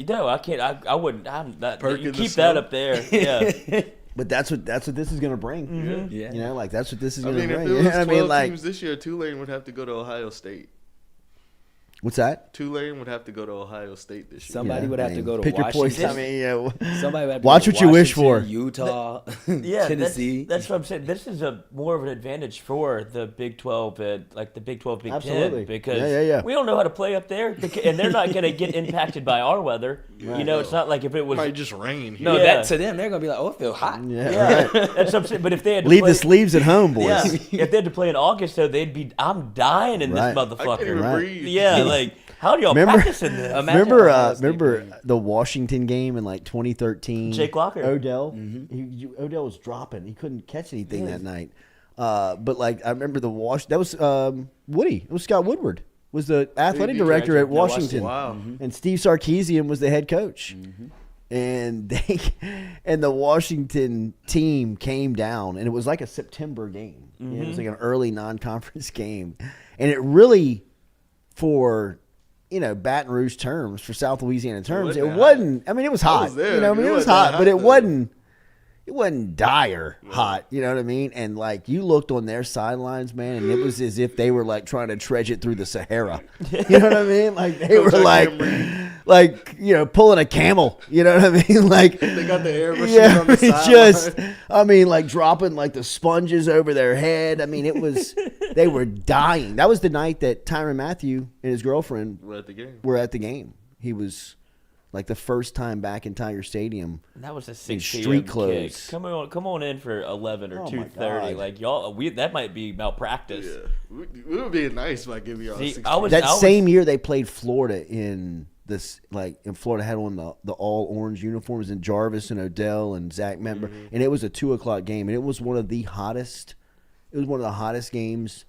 No, I can't. I wouldn't. I'm not. Perk You in the keep snow. that up there. Yeah. But that's what this is going to bring. Mm-hmm. Yeah. You know, like that's what this is I going to mean, bring. if it was I 12 mean, like, teams this year, Tulane would have to go to Ohio State. what's that? Tulane would have to go to Ohio State this year. Somebody would have to go to pick Washington. your poison. I mean, yeah. Somebody would have to Watch go what to you wish Washington, for. Utah, Yeah, Tennessee. That's what I'm saying. This is more of an advantage for the Big 12, like the Big 12, Big Absolutely. 10, because Yeah. we don't know how to play up there, and they're not going to get impacted by our weather. You know, it's not like if it was. It might just rain. No, Yeah. that to them, they're gonna be like, "Oh, it feels hot." Yeah, right. That's what I'm saying. But if they had to Leave play, the sleeves at home, boys. yeah, if they had to play in August, though, they'd be. I'm dying in Right. this I can't motherfucker. even Right. breathe. Yeah, like how do y'all Remember- practice in this? Imagine Ohio State Remember playing. the Washington game in like 2013? Jake Locker. Odell. Odell was dropping. He couldn't catch anything that night. But like I remember that was Woody. It was Scott Woodward was the athletic director at Washington. Wow. And Steve Sarkisian was the head coach. And the Washington team came down, and it was like a September game. You know, it was like an early non-conference game, and it really, for Baton Rouge terms, for South Louisiana terms, it wasn't. I mean, it was hot. was there. You know, I mean, It it was wasn't hot, that but it hot, though. wasn't. It wasn't dire hot, you know what I mean? And like you looked on their sidelines, man, and it was as if they were like trying to trudge it through the Sahara. You know what I mean? Like they were like pulling a camel. You know what I mean? Like They got the airbrush on the sideline. I mean, like dropping like the sponges over their head. I mean, it was they were dying. That was the night that Tyrann Mathieu and his girlfriend We're at the game. were at the game. He was like the first time back in Tiger Stadium. And that was a 6 In p.m. street kick. clothes. Come on in for 11 or Oh my 2:30. God. Like y'all, that might be malpractice. Yeah, we would be nice by giving y'all. See, 16. That same year they played Florida in this, like, in Florida had on the all orange uniforms, and Jarvis and Odell and Zach Member, and it was a 2:00 game, and it was one of the hottest. It was one of the hottest games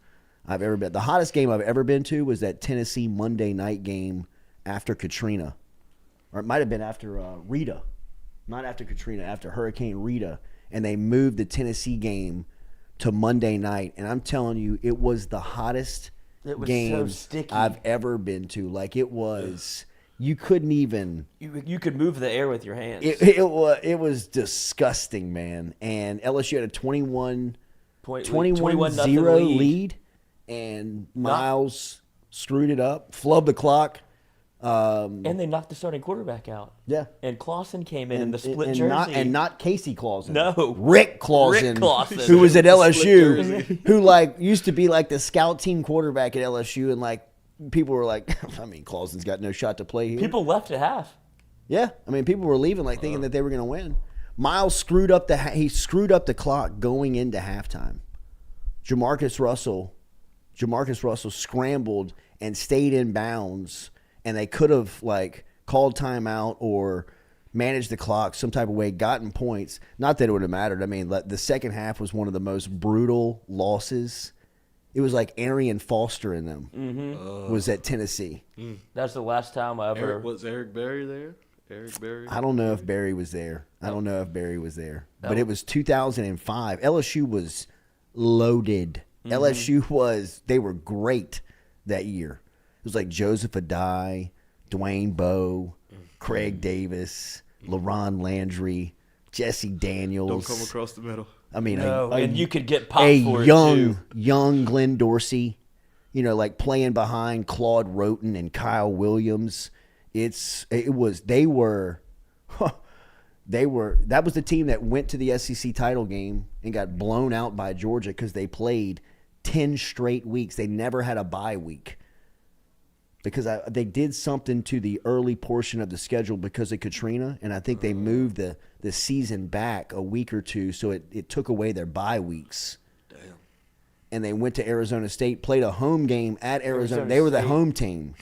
I've ever been. The hottest game I've ever been to was that Tennessee Monday night game after Katrina, or it might have been after Rita, not after Katrina, after Hurricane Rita, and they moved the Tennessee game to Monday night, and I'm telling you, it was the hottest It was game so sticky. I've ever been to. Like, it was, you couldn't even. You could move the air with your hands. It was disgusting, man. And LSU had a 21-0 lead, and Miles screwed it up, flubbed the clock. And they knocked the starting quarterback out. Yeah. And Clausen came in the split jersey. Not Casey Clausen. No. Rick Clausen. Rick Clausen. Who was at LSU. Who, like, used to be, like, the scout team quarterback at LSU. And, like, people were like, I mean, Clausen's got no shot to play here. People left at half. Yeah. I mean, people were leaving, like, thinking that they were going to win. Miles screwed up the clock going into halftime. Jamarcus Russell scrambled and stayed in bounds. And they could have, like, called timeout or managed the clock some type of way, gotten points. Not that it would have mattered. I mean, the second half was one of the most brutal losses. It was like Arian Foster in them was at Tennessee. That's the last time I ever. Was Eric Berry there? Eric Berry? I don't know if Barry was there. But it was 2005. LSU was loaded. They were great that year. It was like Joseph Adai, Dwayne Bowe, Craig Davis, LaRon Landry, Jesse Daniels. Don't come across the middle. I mean, and you could get popped for it too. young Glenn Dorsey, like playing behind Claude Roten and Kyle Williams. That was the team that went to the SEC title game and got blown out by Georgia because they played 10 straight weeks. They never had a bye week. Because they did something to the early portion of the schedule because of Katrina, and I think they moved the season back a week or two, so it took away their bye weeks. Damn. And they went to Arizona State, played a home game at Arizona. They were the home team.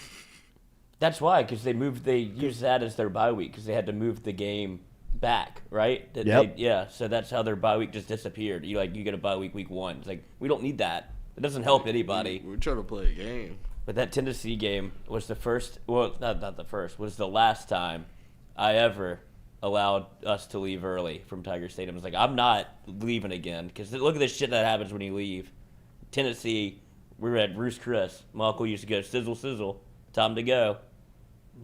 That's why, because they used that as their bye week because they had to move the game back, right? Yep. So that's how their bye week just disappeared. You get a bye week 1. It's like, we don't need that. It doesn't help anybody. We're trying to play a game. But that Tennessee game was the first, well, not the first, was the last time I ever allowed us to leave early from Tiger Stadium. I was like, I'm not leaving again because look at the shit that happens when you leave. Tennessee, we were at Ruth's Chris. My uncle used to go, sizzle, sizzle, time to go.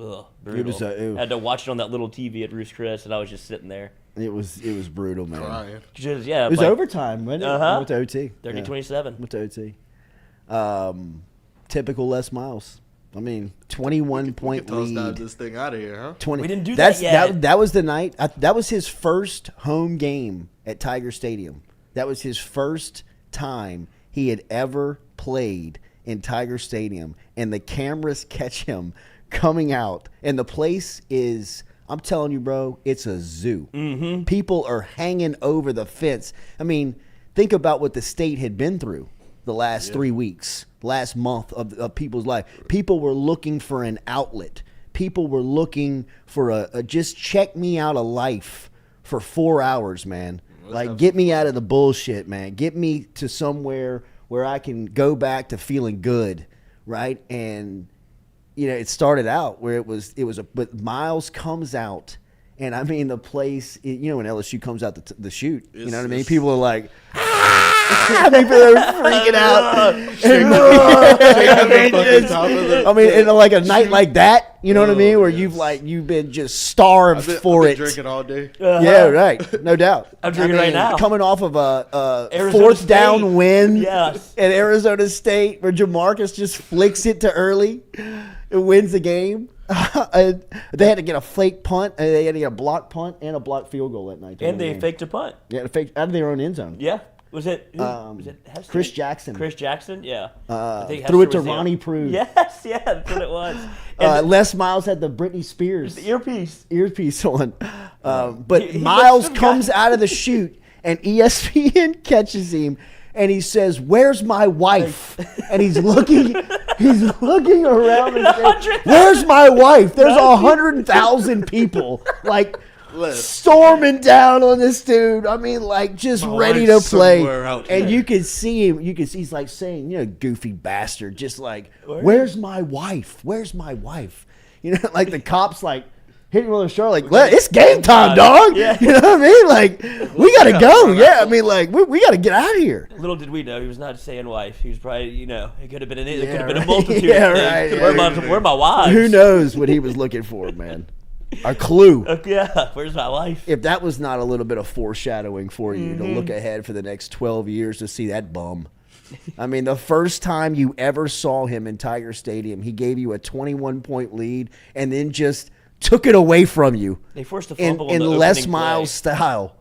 Ugh, brutal. I had to watch it on that little TV at Ruth's Chris, and I was just sitting there. It was brutal, man. Crying. Yeah, it was overtime, wasn't it? Went to OT. 30-27. Went to OT. Typical Les Miles. I mean, 21-point lead. Dive this thing out of here, huh? We didn't do that yet. That was the night. That was his first home game at Tiger Stadium. That was his first time he had ever played in Tiger Stadium. And the cameras catch him coming out. And the place is, I'm telling you, bro, it's a zoo. Mm-hmm. People are hanging over the fence. I mean, think about what the state had been through the last 3 weeks, last month of people's life. People were looking for an outlet. People were looking for a just check me out of life for 4 hours, man. Like, get me out of the bullshit, man. Get me to somewhere where I can go back to feeling good, right? And, it started out where but Miles comes out. And, I mean, the place, when LSU comes out the chute, you know what I mean? People are like, I mean, they're freaking out. I mean, in like a night like that, you know what I mean, where you've been just starved for it. Drinking all day. Yeah, right, no doubt. I'm drinking right now. Coming off of a fourth State. down win, yes, at Arizona State, where Jamarcus just flicks it to early, and wins the game. They had to get a fake punt. They had to get a block punt and a block field goal that night. And they faked a punt. Yeah, faked out of their own end zone. Yeah. Was it Hester? Chris Jackson? Chris Jackson, yeah. Threw it to Ronnie Prue. Yes, that's what it was. Les Miles had the Britney Spears the earpiece on. But Miles comes out of the chute, and ESPN catches him, and he says, "Where's my wife?" And he's looking around and says, "Where's my wife?" There's 100,000 people like storming down on this dude. I mean, like, just ready to play. And you can see him. He's like saying, goofy bastard, just like, "Where's my wife? Where's my wife?" Like the cops, like, hitting with a show like, it's game time, dog. Yeah. You know what I mean? Like, we got to go. Yeah, I mean, like, we got to get out of here. Little did we know he was not saying wife. He was probably, it could have been it Yeah, could have been a right. multitude Yeah, of right, things. yeah. Where are my wives? Who knows what he was looking for, man? A clue. Yeah, where's my wife? If that was not a little bit of foreshadowing for you to Mm-hmm. look ahead for the next 12 years to see that bum. I mean, the first time you ever saw him in Tiger Stadium, he gave you a 21-point lead and then just took it away from you. They forced a in fumble in the Les opening Miles play. style.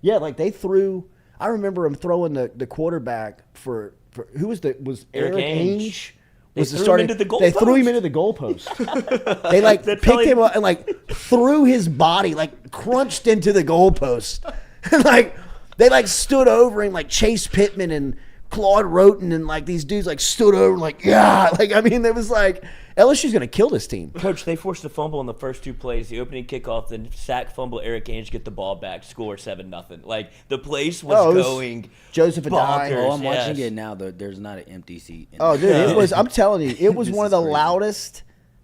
Yeah, like they threw. I remember him throwing the quarterback for who was Eric Eric Ainge. Ainge. They Was the threw him starting. into the They threw him goalpost. into the goalpost. They like That's picked how he- him up and like threw his body like crunched into the goalpost. And like they like stood over him like Chase Pittman and Claude Roten and like these dudes like stood over like like I mean it was like LSU's gonna kill this team. Coach, they forced a fumble in the first two plays. The opening kickoff, then sack, fumble, Eric Ainge get the ball back, score 7-0. Like the place was It was going Joseph Adai. bonkers. Oh, I'm watching yes. it now. There's not an empty seat. Oh, dude, it was. I'm telling you, it was This one of is the crazy. loudest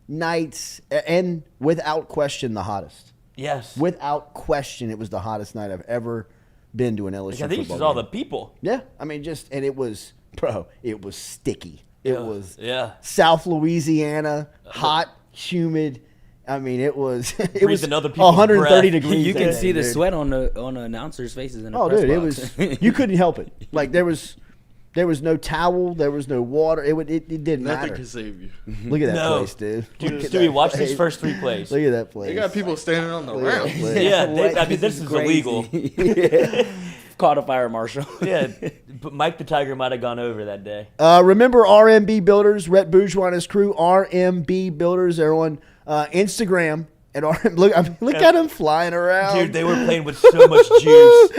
nights, and without question, the hottest. Yes. Without question, it was the hottest night I've ever been to an LSU I think it's football just all the game. people. Yeah, I mean, and it was, bro, it was sticky. It was Yeah. South Louisiana, hot, humid. I mean, it was. It was Breathing other people's 130 breath. degrees. You that can day, see the dude. sweat on the announcers' faces in the Oh, press dude, it box. was. You couldn't help it. Like there was no towel, there was no water. It didn't Nothing matter. can save you. Look at that No. place, dude. Dude, Look at Stewie, that watch place. these first 3 plays. Look at that place. They got people standing on the Look at that ramp. place. Yeah, What? I mean, this is crazy. illegal. Called a fire marshal. Yeah, but Mike the Tiger might have gone over that day. Remember RMB Builders, Rhett Bourgeois and his crew. RMB Builders. They're on Instagram. And look at them flying around. Dude, they were playing with so much juice.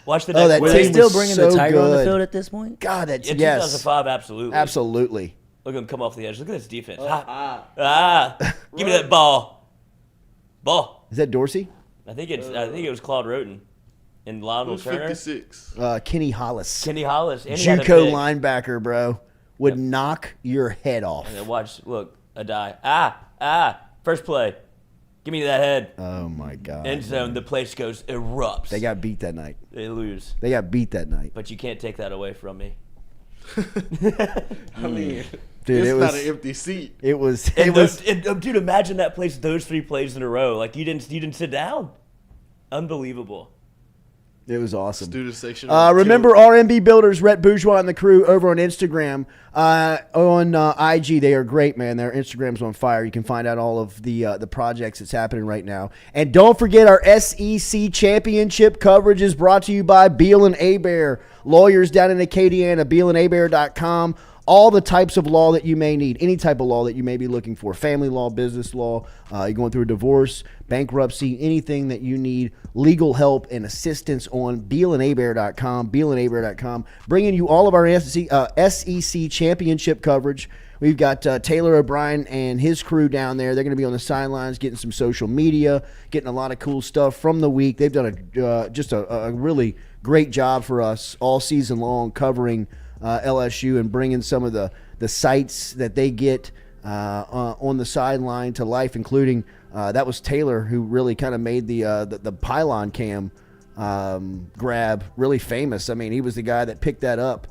Watch the next that Were play. they team still was bringing so the Tiger on the good. field at this point? God, that's In yes, 2005, absolutely. absolutely. Look at him come off the edge. Look at this defense. Give me that ball. Ball. Is that Dorsey? I think it was Claude Roten and Lionel Who's Turner. 56? Kenny Hollis, Kenny Hollis. And he had a JUCO pick. linebacker, bro, would knock your head off. And then watch, look, a die. First play. Give me that head. Oh my God. End zone. The place goes erupts. They got beat that night. They lose. They got beat that night. But you can't take that away from me. I mean, Dude, it's it not was. an empty seat. It was. And It was. dude, imagine that place those 3 plays in a row. Like you didn't sit down. Unbelievable. It was awesome. Student section. Remember RMB Builders, Rhett Bourgeois and the crew over on Instagram. On IG, they are great, man. Their Instagram's on fire. You can find out all of the projects that's happening right now. And don't forget our SEC championship coverage is brought to you by Beal and Abear, lawyers down in Acadiana, bealandabear.com. All the types of law that you may need, any type of law that you may be looking for, family law, business law, you're going through a divorce, bankruptcy, anything that you need legal help and assistance on bealandabear.com, bealandabear.com, bringing you all of our SEC championship coverage. We've got Taylor O'Brien and his crew down there. They're going to be on the sidelines getting some social media, getting a lot of cool stuff from the week. They've done just a really great job for us all season long covering LSU and bringing some of the sights that they get on the sideline to life, including that was Taylor who really kind of made the pylon cam grab really famous. I mean, he was the guy that picked that up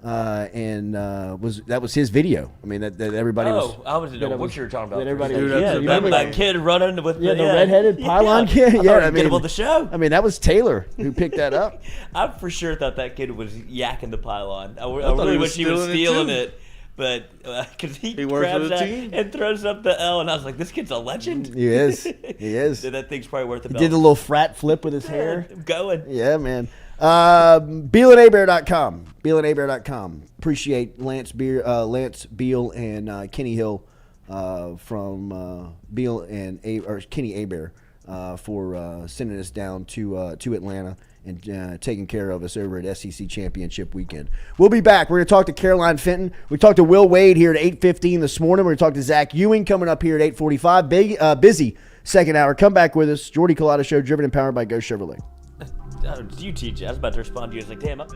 and that was his video. I mean, that everybody was. I was know what you were talking about. that everybody Dude, was- that's Yeah, a that, good that one. kid running with the redheaded pylon kid. I Yeah, thought I I'd get him mean- on the show. I mean, that was Taylor who picked that up. I for sure thought that kid was yakking the pylon. I thought really he was wish he was stealing it, stealing too. it. But because he works for grabs the that team. and throws up the L, and I was like, "This kid's a legend." He is. He is. So that thing's probably worth a He belt. did a little frat flip with his hair. I'm going. Yeah, man. BealAndAbear.com. BealAndAbear.com. Appreciate Lance Beal and Kenny Hill from Beal and Kenny Abear for sending us down to Atlanta and taking care of us over at SEC Championship Weekend. We'll be back. We're going to talk to Caroline Fenton. We talked to Will Wade here at 8:15 this morning. We're going to talk to Zach Ewing coming up here at 8:45. Busy second hour. Come back with us. Jordy Culotta Show, driven and powered by Go Chevrolet. You teach. I was about to respond to you. I was like, "Damn, I'm."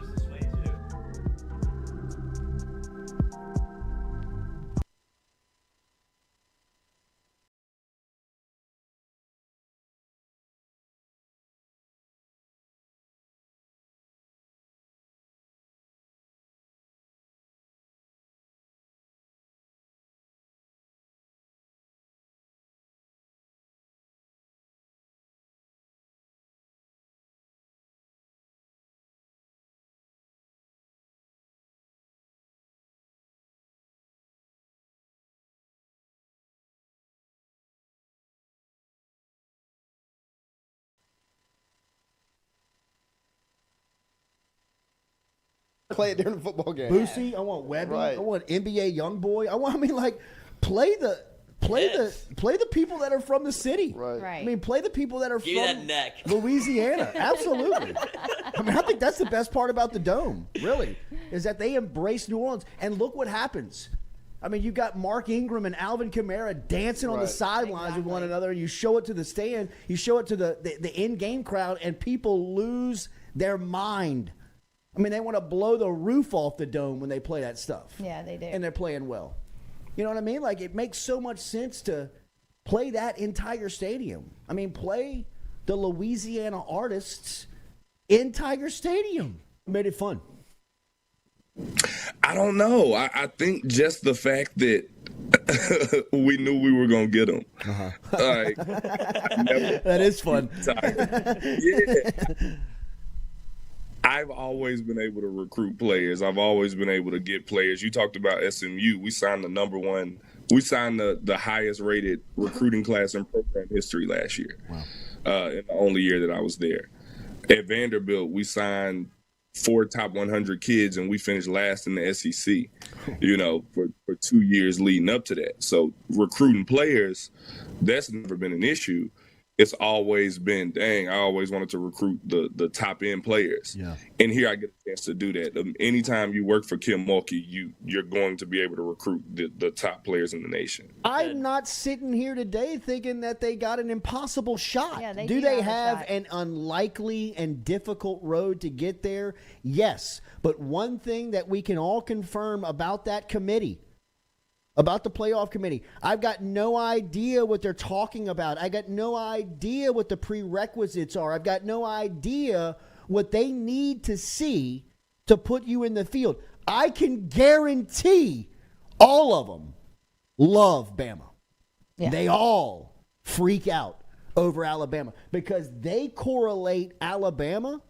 play it during the football game. Boosie, I want Webby, Right. I want NBA YoungBoy. Play the people that are from the city. Right. I mean, play the people that are Give me from that neck. Louisiana. Absolutely. I mean, I think that's the best part about the Dome, really, is that they embrace New Orleans. And look what happens. I mean, you got Mark Ingram and Alvin Kamara dancing on the Right. sidelines with one another, and you show it to the stand, you show it to the in-game crowd, and people lose their mind. I mean, they want to blow the roof off the Dome when they play that stuff. Yeah, they do. And they're playing well. You know what I mean? Like, it makes so much sense to play that entire stadium. I mean, play the Louisiana artists in Tiger Stadium. Made it fun. I don't know. I think just the fact that we knew we were going to get them. Like, that is fun. Yeah. I've always been able to recruit players. I've always been able to get players. You talked about SMU. We signed the highest rated recruiting class in program history last year. Wow. In the only year that I was there. At Vanderbilt, we signed 4 top 100 kids, and we finished last in the SEC, for 2 years leading up to that. So recruiting players, that's never been an issue. It's always been, I always wanted to recruit the top end players. Yeah. And here I get a chance to do that. Anytime you work for Kim Mulkey, you're going to be able to recruit the top players in the nation. I'm not sitting here today thinking that they got an impossible shot. Yeah, do they have a have shot. an unlikely and difficult road to get there? Yes. But one thing that we can all confirm about that committee, about the playoff committee, I've got no idea what they're talking about. I got no idea what the prerequisites are. I've got no idea what they need to see to put you in the field. I can guarantee all of them love Bama. Yeah. They all freak out over Alabama because they correlate Alabama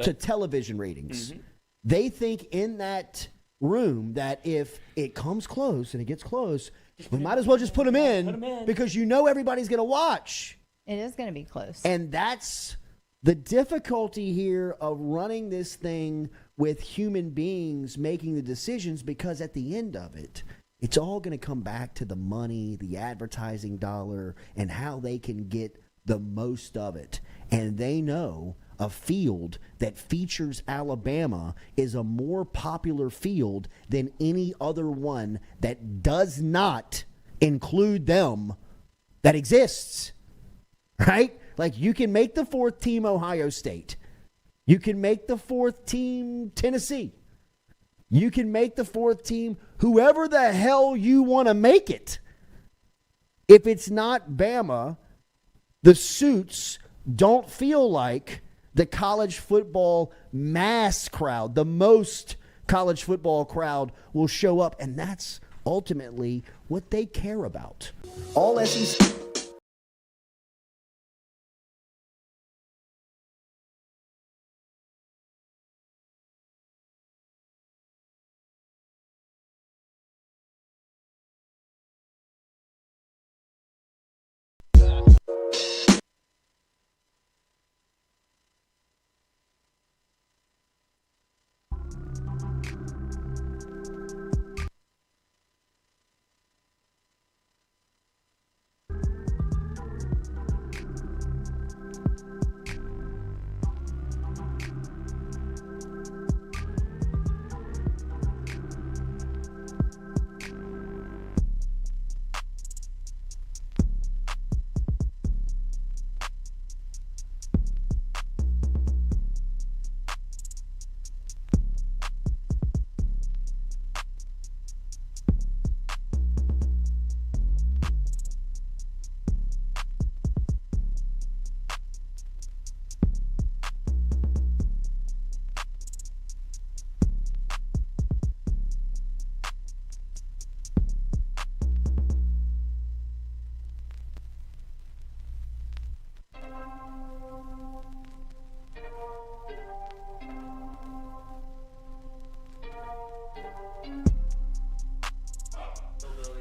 to television ratings. Mm-hmm. They think in that room that if it comes close and it gets close, we might as well just put them in because everybody's going to watch. It is going to be close. And that's the difficulty here of running this thing with human beings making the decisions, because at the end of it, it's all going to come back to the money, the advertising dollar, and how they can get the most of it. And they know a field that features Alabama is a more popular field than any other one that does not include them that exists. Right? Like, you can make the 4th team Ohio State. You can make the 4th team Tennessee. You can make the 4th team whoever the hell you want to make it. If it's not Bama, the suits don't feel like the college football mass crowd, the most college football crowd will show up. And that's ultimately what they care about. All SEC.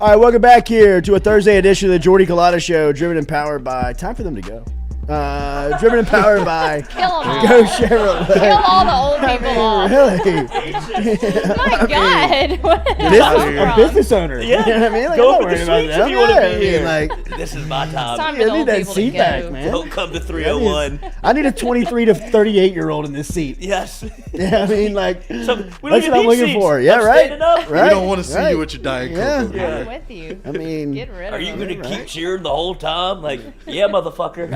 All right, welcome back here to a Thursday edition of the Jordy Culotta Show, driven and powered by Time for Them to Go. Driven and powered by Kill them all. Go Chevrolet. Kill all the old people off. Really? My God. What A business owner. Yeah. You know what I mean? Like, Go I'm not for the worried about suites them. if you wanna Yeah, be I mean, here. like, This is my It's time. time for I the need old that people seat to back, go. man. Don't come to 301. I need a 23 to 38-year-old in this seat. Yes. Yeah, I mean, like, So we don't that's get what I'm these looking seats. for. Yeah, I'm right. standing up. Right. We don't want to see right. you with your Diet Coke Yeah. over I'm here. with you. I mean, Get rid of Are you them. going to keep cheering the whole time? Like, yeah, motherfucker.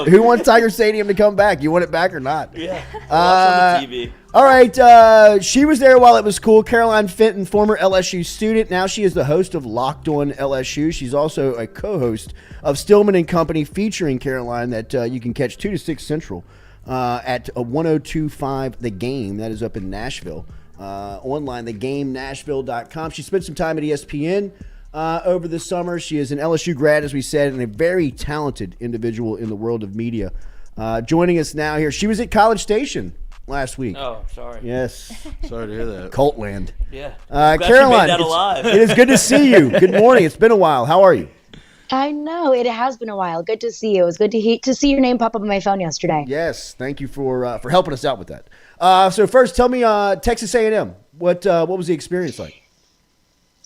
who wants Tiger Stadium to come back? You want it back or not? Yeah. Watch on the TV. All right, she was there while it was cool. Caroline Fenton, former LSU student. Now she is the host of Locked On LSU. She's also a co-host of Stillman and Company, featuring Caroline, that you can catch 2 to 6 Central at 102.5 The Game. That is up in Nashville. Online, thegamenashville.com. She spent some time at ESPN over the summer. She is an LSU grad, as we said, and a very talented individual in the world of media. Joining us now here. She was at College Station last week. Oh, sorry. Yes. Sorry to hear that. Coltland. Yeah. Glad you Caroline, made that alive. it is good to see you. Good morning. It's been a while. How are you? I know, it has been a while. Good to see you. It was good to see your name pop up on my phone yesterday. Yes. Thank you for helping us out with that. So first, tell me, Texas A&M. What was the experience like?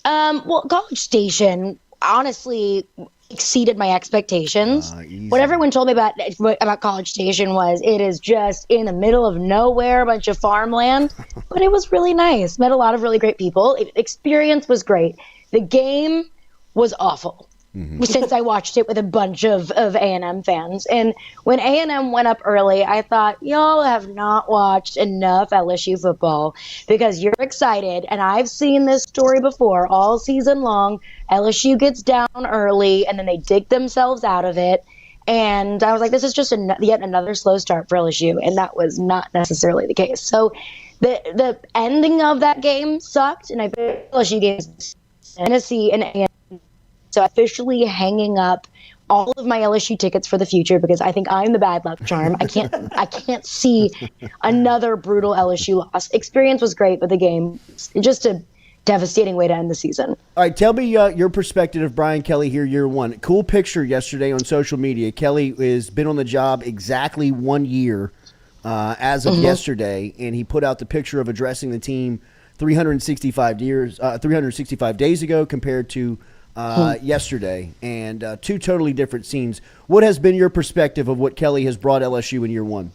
Well, College Station honestly exceeded my expectations. Easy. What everyone told me about College Station was it is just in the middle of nowhere, a bunch of farmland, but it was really nice. Met a lot of really great people. Experience was great. The game was awful. Since I watched it with a bunch of A&M fans. And when A&M went up early, I thought, y'all have not watched enough LSU football because you're excited. And I've seen this story before all season long. LSU gets down early and then they dig themselves out of it. And I was like, this is just yet another slow start for LSU. And that was not necessarily the case. So the ending of that game sucked. And I bet LSU games Tennessee and A&M. So officially hanging up all of my LSU tickets for the future because I think I'm the bad luck charm. I can't see another brutal LSU loss. Experience was great, but the game, just a devastating way to end the season. All right, tell me your perspective of Brian Kelly here, year one. Cool picture yesterday on social media. Kelly has been on the job exactly 1 year as of yesterday, and he put out the picture of addressing the team 365 days ago compared to yesterday, and 2 totally different scenes. What has been your perspective of what Kelly has brought LSU in year one?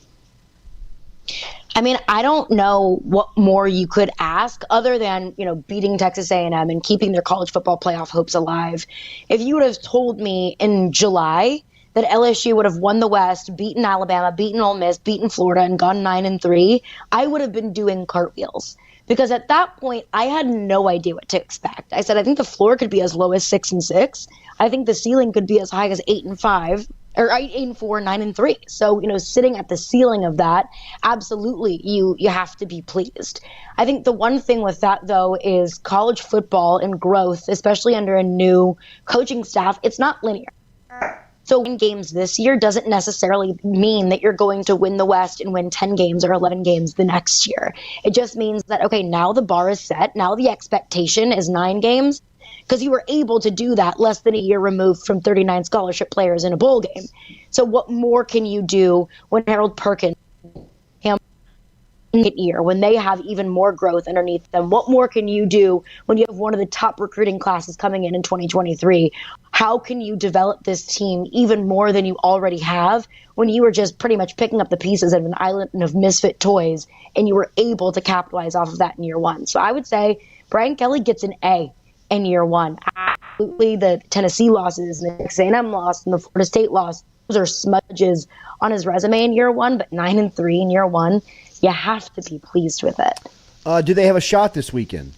I mean, I don't know what more you could ask other than, beating Texas A&M and keeping their college football playoff hopes alive. If you would have told me in July that LSU would have won the West, beaten Alabama, beaten Ole Miss, beaten Florida, and gone 9-3, I would have been doing cartwheels. Because at that point, I had no idea what to expect. I said, I think the floor could be as low as 6-6. I think the ceiling could be as high as 8-5, or 8-4, 9-3. So, sitting at the ceiling of that, absolutely, you have to be pleased. I think the one thing with that, though, is college football and growth, especially under a new coaching staff, it's not linear. So winning games this year doesn't necessarily mean that you're going to win the West and win 10 games or 11 games the next year. It just means that, okay, now the bar is set. Now the expectation is 9 games because you were able to do that less than a year removed from 39 scholarship players in a bowl game. So what more can you do when Harold Perkins year, when they have even more growth underneath them? What more can you do when you have one of the top recruiting classes coming in 2023? How can you develop this team even more than you already have when you were just pretty much picking up the pieces of an island of misfit toys and you were able to capitalize off of that in year one? So I would say Brian Kelly gets an A in year one. Absolutely, the Tennessee losses and the Texas A&M loss and the Florida State loss, those are smudges on his resume in year one, but 9-3 in year one, you have to be pleased with it. Do they have a shot this weekend?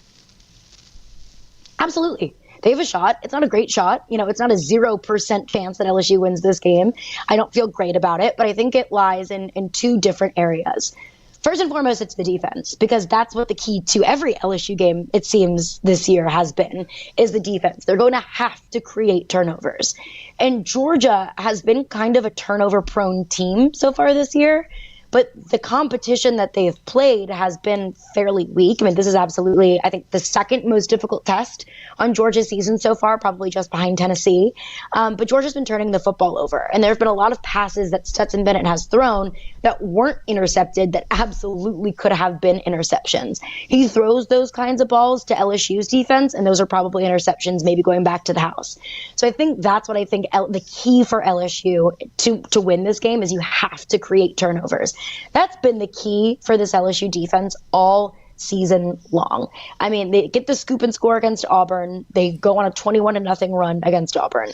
Absolutely. They have a shot. It's not a great shot. It's not a 0% chance that LSU wins this game. I don't feel great about it, but I think it lies in 2 different areas. First and foremost, it's the defense, because that's what the key to every LSU game, it seems, this year has been, is the defense. They're going to have to create turnovers. And Georgia has been kind of a turnover-prone team so far this year. but the competition that they've played has been fairly weak. I mean, this is absolutely, I think, the second most difficult test on Georgia's season so far, probably just behind Tennessee. But Georgia's been turning the football over, and there have been a lot of passes that Stetson Bennett has thrown that weren't intercepted that absolutely could have been interceptions. He throws those kinds of balls to LSU's defense, and those are probably interceptions, maybe going back to the house. So I think that's what I think the key for LSU to win this game is you have to create turnovers. That's been the key for this LSU defense all season long. I mean, they get the scoop and score against Auburn. They go on a 21-0 run against Auburn.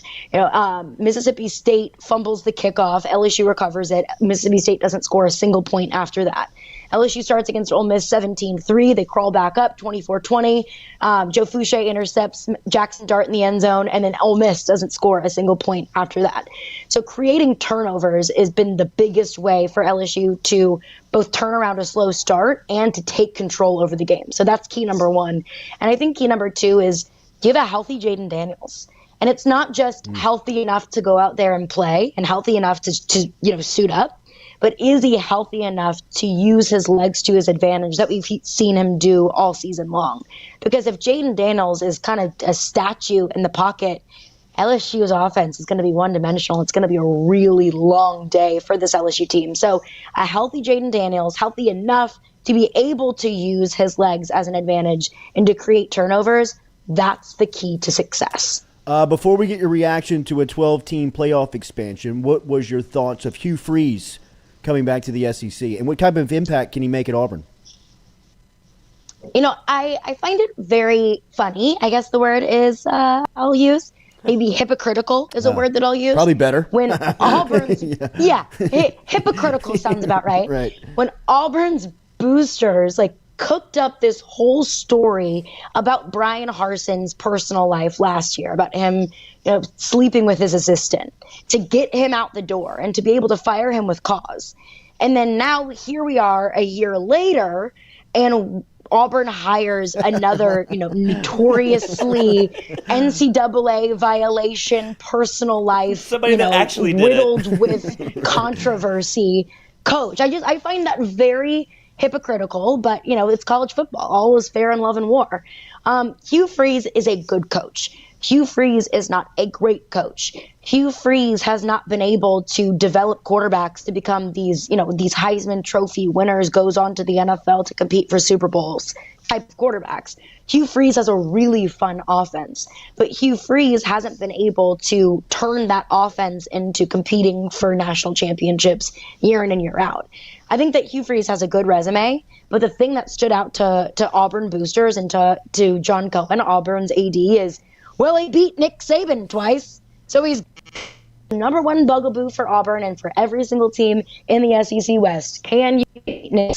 Mississippi State fumbles the kickoff. LSU recovers it. Mississippi State doesn't score a single point after that. LSU starts against Ole Miss 17-3. They crawl back up 24-20. Joe Fouché intercepts Jackson Dart in the end zone, and then Ole Miss doesn't score a single point after that. So creating turnovers has been the biggest way for LSU to both turn around a slow start and to take control over the game. So that's key number one. And I think key number two is give a healthy Jaden Daniels. And it's not just healthy enough to go out there and play and healthy enough to suit up, but is he healthy enough to use his legs to his advantage that we've seen him do all season long? Because if Jaden Daniels is kind of a statue in the pocket, LSU's offense is going to be one-dimensional. It's going to be a really long day for this LSU team. So a healthy Jaden Daniels, healthy enough to be able to use his legs as an advantage and to create turnovers, that's the key to success. Before we get your reaction to a 12-team playoff expansion, what was your thoughts of Hugh Freeze coming back to the SEC, and what type of impact can he make at Auburn? I find it very funny. I guess the word is I'll use. Maybe hypocritical is a word that I'll use. Probably better. When Auburn's, hypocritical sounds about right. Right. When Auburn's boosters cooked up this whole story about Brian Harson's personal life last year, about him sleeping with his assistant, to get him out the door and to be able to fire him with cause. And then now here we are a year later, and Auburn hires another, notoriously NCAA violation, personal life, somebody that actually riddled with controversy coach. I find that very hypocritical, but it's college football. All is fair in love and war. Hugh Freeze is a good coach. Hugh Freeze is not a great coach. Hugh Freeze has not been able to develop quarterbacks to become these Heisman Trophy winners, goes on to the NFL to compete for Super Bowls type of quarterbacks. Hugh Freeze has a really fun offense, but Hugh Freeze hasn't been able to turn that offense into competing for national championships year in and year out. I think that Hugh Freeze has a good resume, but the thing that stood out to Auburn boosters and to John Cohen, Auburn's AD, is, well, he beat Nick Saban twice, so he's the number one bugaboo for Auburn and for every single team in the SEC West. Can you beat Nick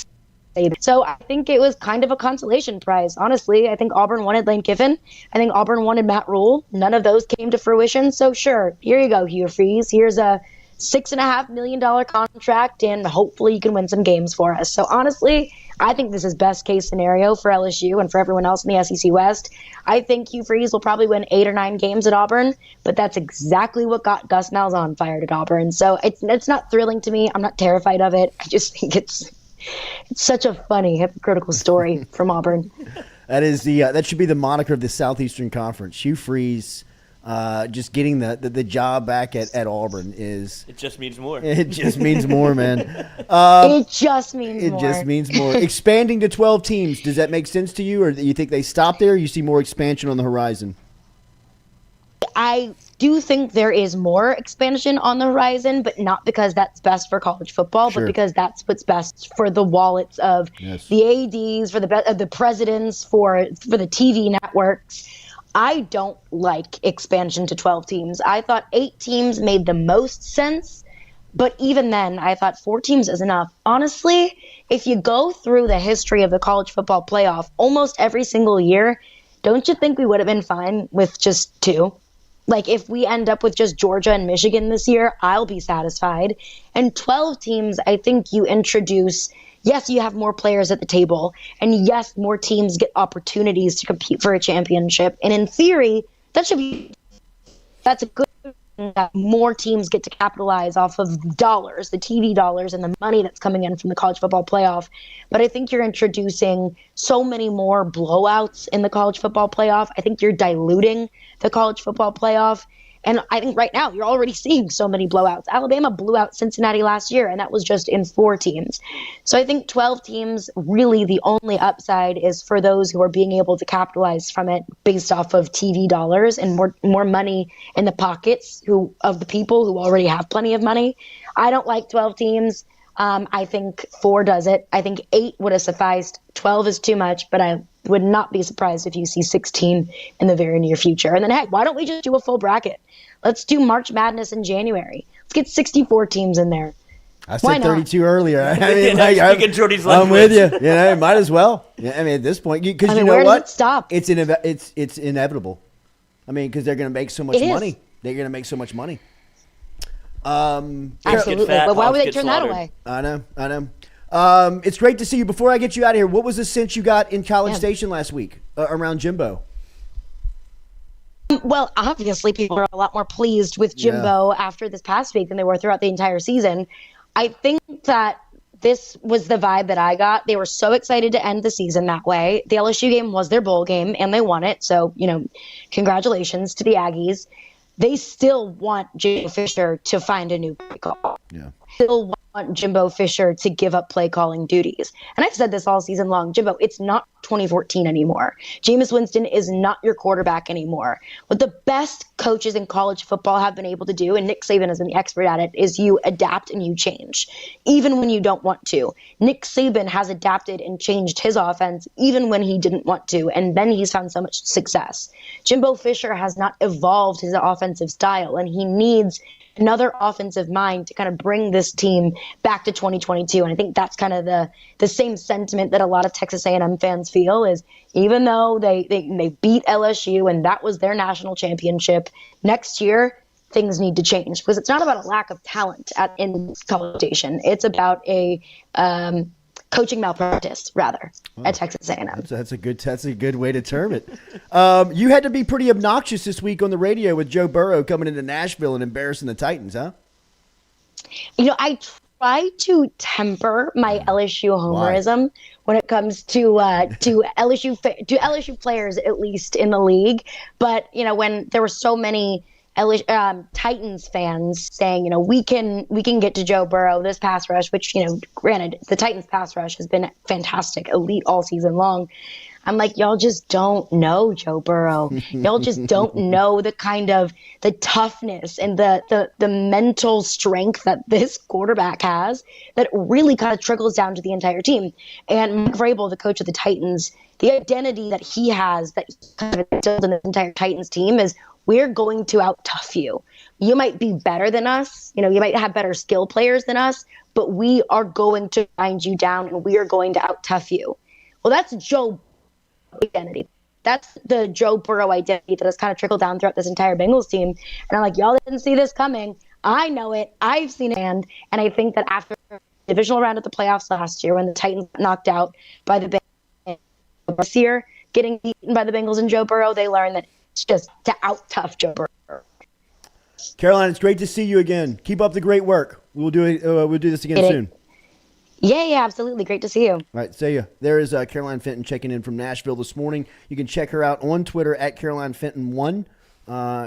Saban? So I think it was kind of a consolation prize, honestly. I think Auburn wanted Lane Kiffin. I think Auburn wanted Matt Rule. None of those came to fruition. So sure, here you go, Hugh Freeze. Here's a $6.5 million contract, and hopefully you can win some games for us. So honestly, I think this is best case scenario for LSU and for everyone else in the SEC West. I think Hugh Freeze will probably win 8 or 9 games at Auburn, but that's exactly what got Gus Malzahn fired at Auburn. So it's not thrilling to me. I'm not terrified of it. I just think it's such a funny, hypocritical story from Auburn. That is that should be the moniker of the Southeastern Conference. Hugh Freeze just getting the job back at Auburn is. It just means more. It just means more, man. It just means more. It just means more. Expanding to 12 teams, does that make sense to you, or do you think they stop there, or you see more expansion on the horizon? I do think there is more expansion on the horizon, but not because that's best for college football, Sure. but because that's what's best for the wallets of Yes. the ADs, for the presidents, for the TV networks. I don't like expansion to 12 teams. I thought 8 teams made the most sense, but even then, I thought 4 teams is enough. Honestly, if you go through the history of the college football playoff, almost every single year, don't you think we would have been fine with just 2? Like, if we end up with just Georgia and Michigan this year, I'll be satisfied. And 12 teams, I think you introduce, yes, you have more players at the table, and yes, more teams get opportunities to compete for a championship. And in theory, that's a good that more teams get to capitalize off of dollars, the TV dollars and the money that's coming in from the college football playoff. But I think you're introducing so many more blowouts in the college football playoff. I think you're diluting the college football playoff. And I think right now you're already seeing so many blowouts. Alabama blew out Cincinnati last year, and that was just in 4 teams. So I think 12 teams, really the only upside is for those who are being able to capitalize from it based off of TV dollars and more money in the pockets of the people who already have plenty of money. I don't like 12 teams. I think 4 does it. I think 8 would have sufficed. 12 is too much, but I would not be surprised if you see 16 in the very near future. And then, heck, why don't we just do a full bracket? Let's do March Madness in January. Let's get 64 teams in there. I said 32 earlier. I mean, I'm with you. You know, might as well. Yeah, I mean, at this point, because you know where what? Does it stop? It's inevitable. I mean, because they're going to make so much money. They're going to make so much money. Absolutely. But why would they turn that away? I know. It's great to see you. Before I get you out of here, what was the sense you got in College Station last week around Jimbo? Well, obviously, people are a lot more pleased with Jimbo after this past week than they were throughout the entire season. I think that this was the vibe that I got. They were so excited to end the season that way. The LSU game was their bowl game, and they won it. So, congratulations to the Aggies. They still want Jimbo Fisher to find a new play call. Yeah. Still want Jimbo Fisher to give up play calling duties. And I've said this all season long, Jimbo, it's not 2014 anymore. Jameis Winston is not your quarterback anymore. What the best coaches in college football have been able to do, and Nick Saban has been the expert at it, is you adapt and you change, even when you don't want to. Nick Saban has adapted and changed his offense even when he didn't want to, and then he's found so much success. Jimbo Fisher has not evolved his offensive style, and he needs another offensive mind to kind of bring this team back to 2022. And I think that's kind of the same sentiment that a lot of Texas A&M fans feel, is even though they beat LSU and that was their national championship, next year things need to change, because it's not about a lack of talent in College Station. It's about a coaching malpractice, rather, at Texas A&M. That's a good way to term it. You had to be pretty obnoxious this week on the radio with Joe Burrow coming into Nashville and embarrassing the Titans, huh? I try to temper my LSU homerism when it comes to LSU players, at least in the league. But when there were so many Titans fans saying, we can get to Joe Burrow, this pass rush, which, granted, the Titans pass rush has been fantastic, elite all season long. I'm like, y'all just don't know Joe Burrow. Y'all just don't know the toughness and the mental strength that this quarterback has that really kind of trickles down to the entire team. And Mike Vrabel, the coach of the Titans, the identity that he has, that he kind of instilled in the entire Titans team, is we're going to out-tough you. You might be better than us. You might have better skill players than us, but we are going to grind you down and we are going to out-tough you. Well, that's Joe identity. That's the Joe Burrow identity that has kind of trickled down throughout this entire Bengals team. And I'm like, y'all didn't see this coming. I know it. I've seen it. And I think that after the divisional round of the playoffs last year, when the Titans got knocked out by the Bengals, this year, getting beaten by the Bengals and Joe Burrow, they learned that it's just to out-tough Joe Burrow. Caroline, it's great to see you again. Keep up the great work. We'll do this again soon. Yeah, absolutely. Great to see you. All right, see you. There is Caroline Fenton checking in from Nashville this morning. You can check her out on Twitter at Caroline Fenton1,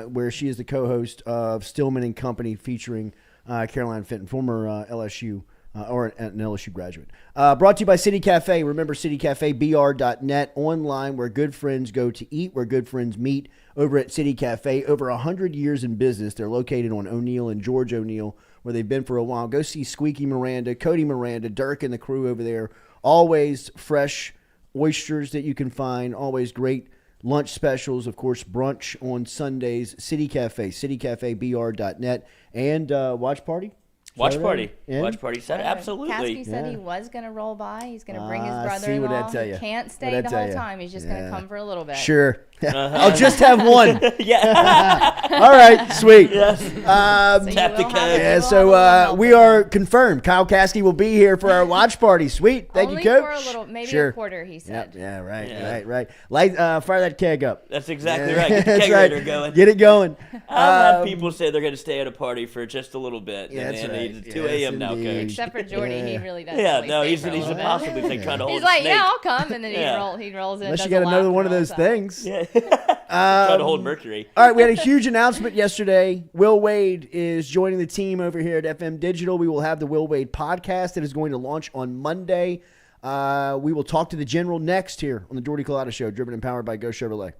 where she is the co-host of Stillman and Company, featuring Caroline Fenton, former LSU or an LSU graduate. Brought to you by City Cafe. Remember, citycafebr.net, online where good friends go to eat, where good friends meet. Over at City Cafe, over 100 years in business. They're located on O'Neill and George O'Neill, where they've been for a while. Go see Squeaky Miranda, Cody Miranda, Dirk and the crew over there. Always fresh oysters that you can find. Always great lunch specials. Of course, brunch on Sundays. City Cafe, citycafebr.net. And watch party. Watch party. Yeah. Watch party Saturday. Absolutely. Caskey said he was going to roll by. He's going to bring his brother-in-law. See what I tell you. He can't stay the whole time. He's just going to come for a little bit. Sure. I'll just have one. Yeah. All right, sweet. Yes. Tap the code. Yeah, so we are confirmed. Kyle Caskey will be here for our watch party. Sweet. Thank Only you, Coach. for a little, maybe Sure. a quarter, he said. Yep. Yeah, right, Yeah. right. Light, fire that keg up. That's exactly Yeah, right. Get the that's kegerator going. Get it going. I've had people say they're going to stay at a party for just a little bit. Yeah, that's and right. it's 2 a.m. now, indeed. Coach. Except for Jordy, he really doesn't. Yeah, really no, stay he's for a little bit. impossibly trying to hold He's a like, snake. yeah, I'll come, and then Yeah. he rolls in. Unless does you got a another lap one of and those rolls out. things. Yeah. Trying to hold Mercury. All right, we had a huge announcement yesterday. Will Wade is joining the team over here at FM Digital. We will have the Will Wade podcast that is going to launch on Monday. We will talk to the general next here on the Jordy Culotta Show, driven and powered by Go Chevrolet.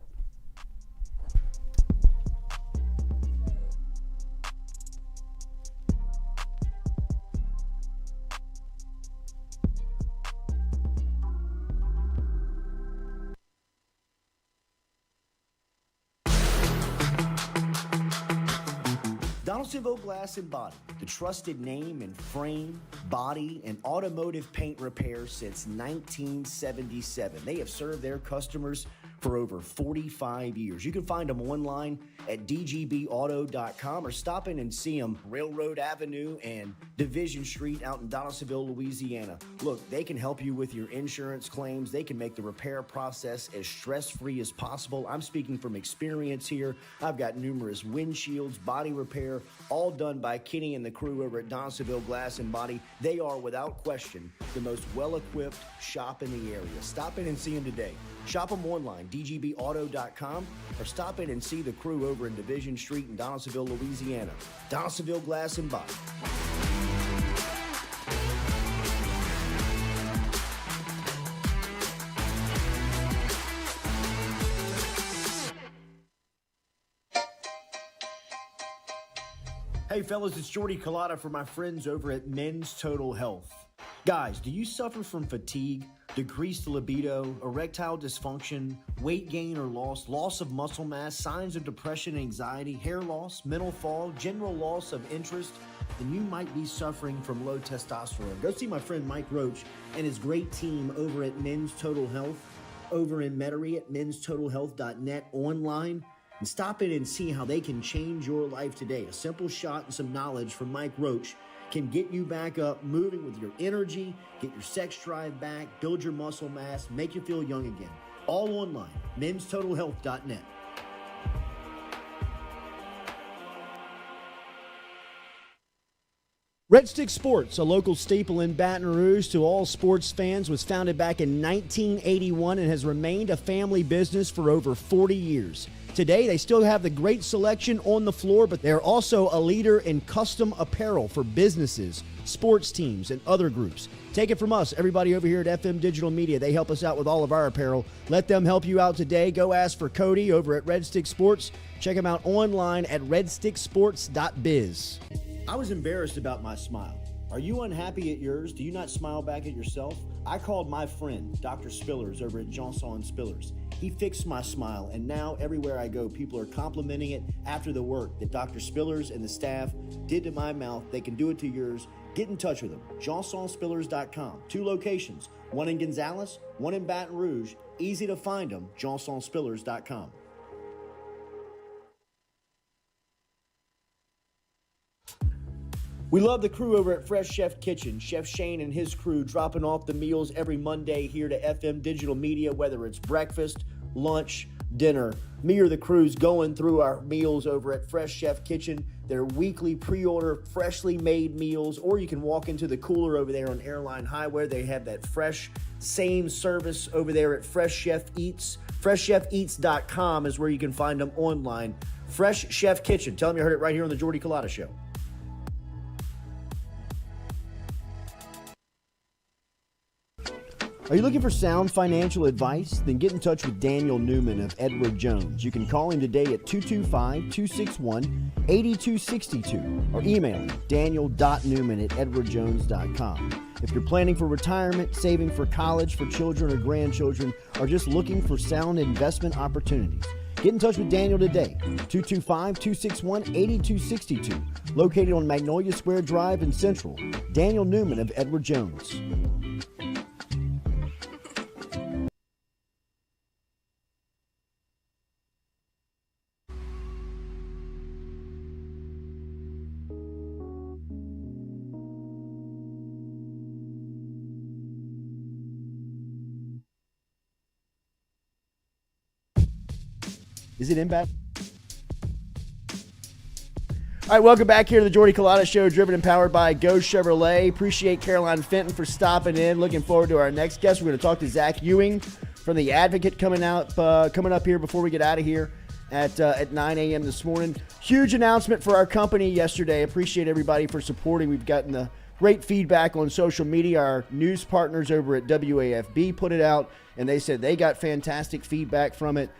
Donaldsonville Glass and Body, the trusted name in frame, body, and automotive paint repair since 1977. They have served their customers for over 45 years. You can find them online at dgbauto.com or stop in and see them Railroad Avenue and Division Street out in Donaldsonville, Louisiana. Look, they can help you with your insurance claims. They can make the repair process as stress-free as possible. I'm speaking from experience here. I've got numerous windshields, body repair, all done by Kenny and the crew over at Donaldsonville Glass and Body. They are, without question, the most well-equipped shop in the area. Stop in and see them today. Shop them online, dgbauto.com, or stop in and see the crew over in Division Street in Donaldsonville, Louisiana. Donaldsonville Glass and Body. Hey fellas, it's Jordy Culotta for my friends over at Men's Total Health. Guys, do you suffer from fatigue, decreased libido, erectile dysfunction, weight gain or loss of muscle mass, signs of depression, anxiety, hair loss, mental fog, general loss of interest? Then you might be suffering from low testosterone. Go see my friend Mike Roach and his great team over at Men's Total Health, over in Metairie at menstotalhealth.net online. And stop in and see how they can change your life today. A simple shot and some knowledge from Mike Roach can get you back up, moving with your energy, get your sex drive back, build your muscle mass, make you feel young again. All online, menstotalhealth.net. Red Stick Sports, a local staple in Baton Rouge to all sports fans, was founded back in 1981 and has remained a family business for over 40 years. Today, they still have the great selection on the floor, but they're also a leader in custom apparel for businesses, sports teams, and other groups. Take it from us, everybody over here at FM Digital Media. They help us out with all of our apparel. Let them help you out today. Go ask for Cody over at Red Stick Sports. Check him out online at redsticksports.biz. I was embarrassed about my smile. Are you unhappy at yours? Do you not smile back at yourself? I called my friend, Dr. Spillers, over at Johnson Spillers. He fixed my smile, and now everywhere I go, people are complimenting it after the work that Dr. Spillers and the staff did to my mouth. They can do it to yours. Get in touch with them. JohnsonSpillers.com. 2 locations, one in Gonzales, one in Baton Rouge. Easy to find them, JohnsonSpillers.com. We love the crew over at Fresh Chef Kitchen. Chef Shane and his crew dropping off the meals every Monday here to FM Digital Media, whether it's breakfast, lunch, dinner. Me or the crew's going through our meals over at Fresh Chef Kitchen. Their weekly pre-order, freshly made meals, or you can walk into the cooler over there on Airline Highway. They have that fresh, same service over there at Fresh Chef Eats. FreshChefEats.com is where you can find them online. Fresh Chef Kitchen. Tell them you heard it right here on the Jordy Culotta Show. Are you looking for sound financial advice? Then get in touch with Daniel Newman of Edward Jones. You can call him today at 225-261-8262 or email him daniel.newman@edwardjones.com. If you're planning for retirement, saving for college for children or grandchildren, or just looking for sound investment opportunities, get in touch with Daniel today, 225-261-8262, located on Magnolia Square Drive in Central. Daniel Newman of Edward Jones. Is it in bad? All right, welcome back here to the Jordy Culotta Show, driven and powered by Go Chevrolet. Appreciate Caroline Fenton for stopping in. Looking forward to our next guest. We're going to talk to Zach Ewing from The Advocate coming up here before we get out of here at 9 a.m. this morning. Huge announcement for our company yesterday. Appreciate everybody for supporting. We've gotten the great feedback on social media. Our news partners over at WAFB put it out, and they said they got fantastic feedback from it.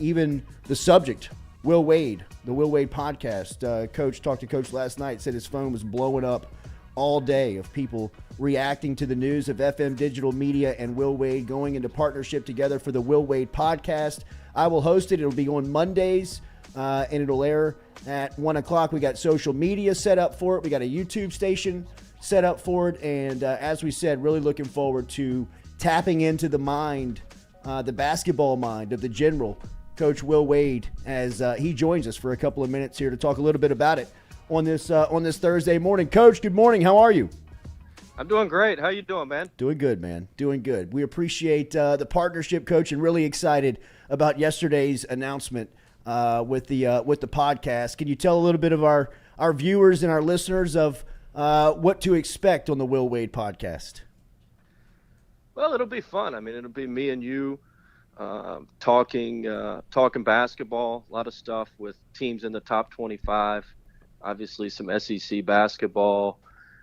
Even the subject, Will Wade, the Will Wade podcast. Coach talked to Coach last night, said his phone was blowing up all day of people reacting to the news of Effemm Digital Media and Will Wade going into partnership together for the Will Wade podcast. I will host it. It'll be on Mondays, and it'll air at 1 o'clock. We got social media set up for it. We got a YouTube station set up for it. And as we said, really looking forward to tapping into the mind, the basketball mind of the general, Coach Will Wade, as he joins us for a couple of minutes here to talk a little bit about it on this Thursday morning. Coach, good morning. How are you? I'm doing great. How you doing, man? Doing good, man. Doing good. We appreciate the partnership, Coach, and really excited about yesterday's announcement with the podcast. Can you tell a little bit of our viewers and our listeners of what to expect on the Will Wade podcast? Well, it'll be fun. I mean, it'll be me and you talking basketball, a lot of stuff with teams in the top 25, obviously some SEC basketball.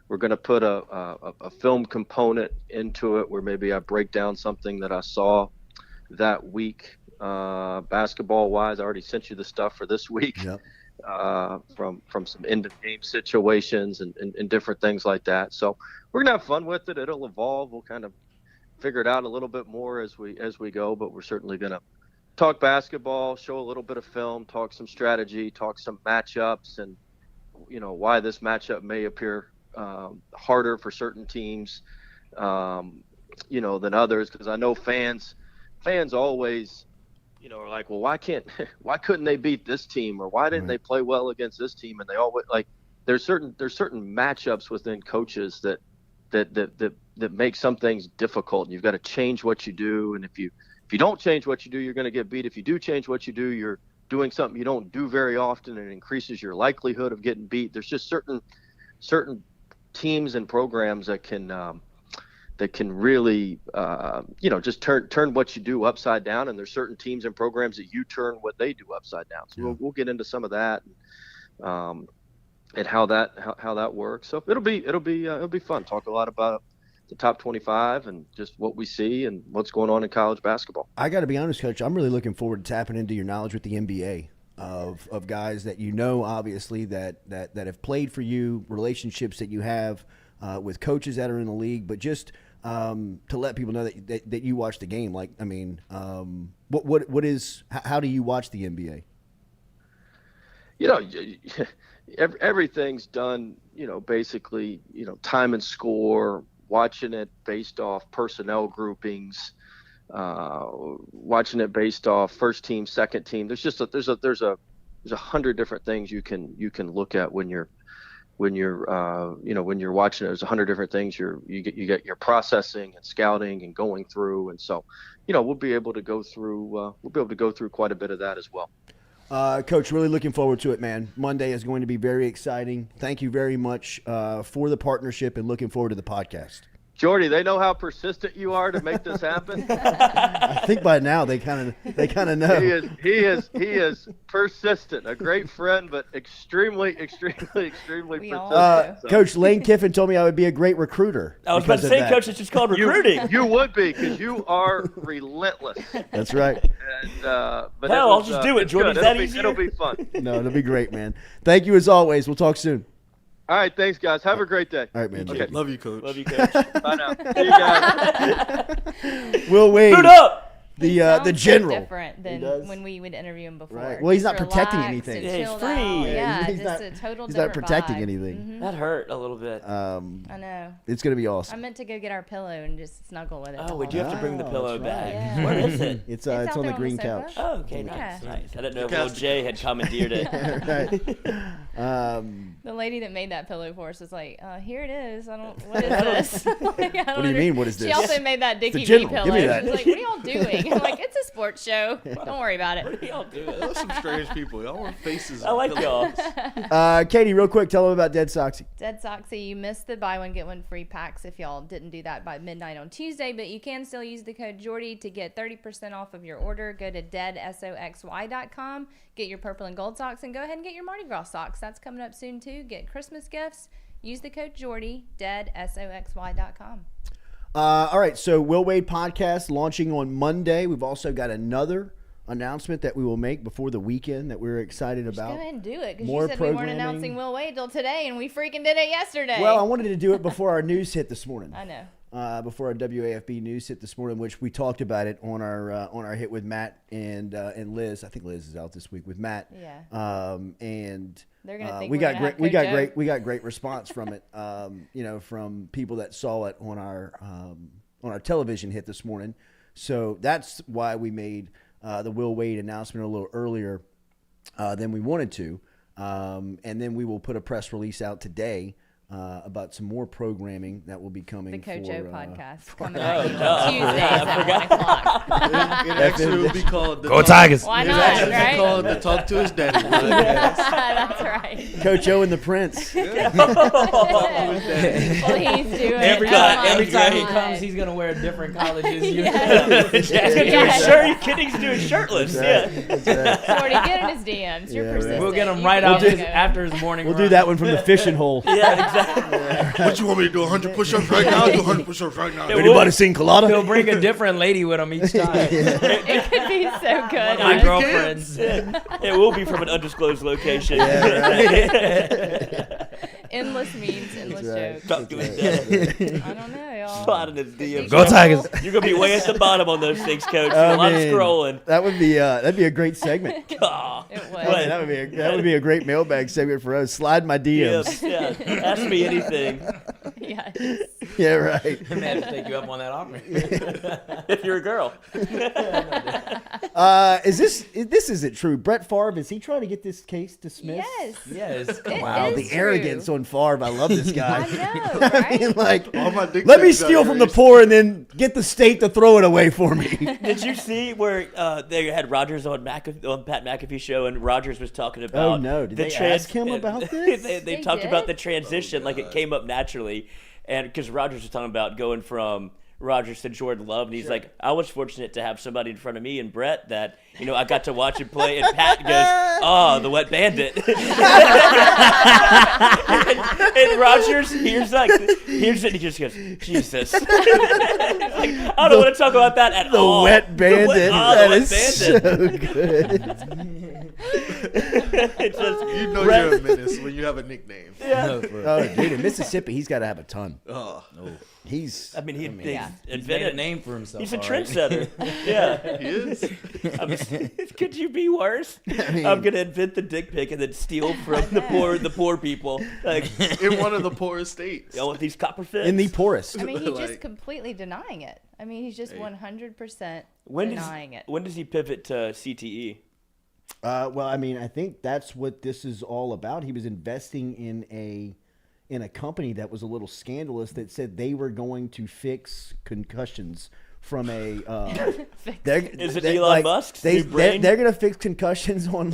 We're going to put a film component into it where maybe I break down something that I saw that week basketball-wise. I already sent you the stuff for this week. Yep. From some end-of-game situations and different things like that. So we're going to have fun with it. It'll evolve. We'll kind of figure it out a little bit more as we go, but we're certainly going to talk basketball, show a little bit of film, talk some strategy, talk some matchups, and why this matchup may appear harder for certain teams than others, because I know fans always are like, well, why couldn't they beat this team, or why didn't they play well against this team? And they always there's certain matchups within coaches that make some things difficult. You've got to change what you do, and if you don't change what you do, you're going to get beat. If you do change what you do, you're doing something you don't do very often, and it increases your likelihood of getting beat. There's just certain teams and programs that can really just turn what you do upside down, and there's certain teams and programs that you turn what they do upside down. So we'll get into some of that and how that works. So it'll be fun. Talk a lot about the top 25 and just what we see and what's going on in college basketball. I got to be honest, Coach, I'm really looking forward to tapping into your knowledge with the NBA of guys that obviously that have played for you, relationships that you have with coaches that are in the league, but just to let people know that you watch the game. How do you watch the NBA? Everything's done, basically, time and score, watching it based off personnel groupings, watching it based off first team, second team. There's just there's 100 different things you can look at when you're watching it. There's 100 different things you get your processing and scouting and going through, and so we'll be able to go through quite a bit of that as well. Coach, really looking forward to it, man. Monday is going to be very exciting. Thank you very much for the partnership, and looking forward to the podcast. Jordy, they know how persistent you are to make this happen. I think by now they kind of know. He is persistent. A great friend, but extremely persistent. Coach Lane Kiffin told me I would be a great recruiter. I was about to say, Coach, it's just called recruiting. You would be, because you are relentless. That's right. And, but hell, I'll just do it, Jordy. Is that easier? It'll be fun. No, it'll be great, man. Thank you as always. We'll talk soon. All right, thanks, guys. Have a great day. All right, man. Okay. Love you, Coach. Love you, Coach. Bye now. See you guys. Will Wade. Boot up! The general. So different than when we would interview him before. Right. Well, he's not Just protecting relaxed anything. and Yeah, he's chilled free. out. Yeah, he's just not- a total He's not different protecting vibe. anything. That hurt a little bit. I know. It's going to be I awesome. meant to go get our pillow and just snuggle with it. Oh, we do have to bring the pillow that's back. right. Yeah. Where is it? It's out on the there green sofa. couch. Oh, okay, nice, Yeah. nice. I didn't know if Lil Jay had commandeered it. Right. The lady that made that pillow for us was like, here it is. What is this? What do you mean, what is this? She also made that Dickie general. V pillow. Give me She that. was like, what are y'all doing? I'm like, it's a sports show. Don't worry about it. Y'all do it. Those are some strange people. Y'all want faces. I like y'all. Katie, real quick, tell them about Dead Soxy. Dead Soxy, you missed the buy one get one free packs if y'all didn't do that by midnight on Tuesday, but you can still use the code Jordy to get 30% off of your order. Go to deadsoxy.com, get your purple and gold socks, and go ahead and get your Mardi Gras socks. That's coming up soon too. Get Christmas gifts. Use the code Jordy, deadsoxy.com. All right, so Will Wade podcast launching on Monday. We've also got another announcement that we will make before the weekend that we're excited about. Just go ahead and do it, because More you said we weren't programming. announcing Will Wade till today, and we freaking did it yesterday. Well, I wanted to do it before our news hit this morning. I know. Before our WAFB news hit this morning, which we talked about it on our hit with Matt and Liz. I think Liz is out this week with Matt. Yeah. And they're gonna think we we're got gonna great have we Coach got O. great we got great response from it. From people that saw it on our television hit this morning. So that's why we made the Will Wade announcement a little earlier than we wanted to. And then we will put a press release out today about some more programming that will be coming. The Coach O podcast coming Oh, out Tuesdays at 1 o'clock. It actually would be called the Go Tigers. Why It not, actually right? be called the Talk to His Daddy podcast. That's right. Coach O and the Prince. Please do it. Every Oh my time he God. comes, he's gonna wear a different college's uniform. He's gonna do his shirt. He's kidding. He's doing shirtless. Yeah. Jordy, get in his DMs. You're Yeah, right. persistent. We'll get him You right can out go. after his morning. We'll run. do that one from the fishing hole. Yeah, exactly. What you want me to do? 100 push-ups right now? Do 100 push-ups right now. Anybody seen Culotta? He'll bring a different lady with him each time. It could be so good. My honestly. girlfriend's. It will be from an undisclosed location. Endless memes, endless jokes. Talk to his dad. I don't know, y'all. Slide in his DMs. Go Tigers. You're gonna be way at the bottom on those things, Coach. I A lot of mean, scrolling. That would be that'd be a great segment. Ah, It was. What? That would be a great mailbag segment for us. Slide my DMs. yeah. Ask me anything. Yes. Yeah, right. Man, to take you up on that offer. If you're a girl. This isn't true. Brett Favre, is he trying to get this case dismissed? Yes. Yes. It Wow, is the true. arrogance on Favre. I love this guy. I know, I right? mean, like, All my dick let me pics got steal from the erased. poor and then get the state to throw it away for me. Did you see where they had Rodgers on Pat McAfee's show, and Rodgers was talking about? Oh, no. Did they ask him about this? they They talked did? about the transition, like it came up naturally, and because Rodgers was talking about going from Rodgers to Jordan Love, and he's like, I was fortunate to have somebody in front of me and Brett that I got to watch him play, and Pat goes, "Oh, the wet bandit," and Rodgers hears it, and he just goes, "Jesus." Like, I don't want to talk about that at The all. wet bandit. The That wet is bandit. so good. It's just, You know Brett- you're a menace when you have a nickname. Oh, dude, in Mississippi, he's got to have a ton. Oh, He's. I mean, he Yeah. He's made a invented. name for himself. He's a all right. trendsetter. Yeah. he is. Could you be worse? I'm gonna invent the dick pic and then steal from the poor people. Like, In one of the poorest states. with these copperfits. in the poorest. I mean, he's just Like- completely denying it. I mean, he's just 100% when denying it. When does he pivot to CTE? Well, I mean, I think that's what this is all about. He was investing in a company that was a little scandalous that said they were going to fix concussions from a. Is it Elon Musk's new brain? They're going to fix concussions on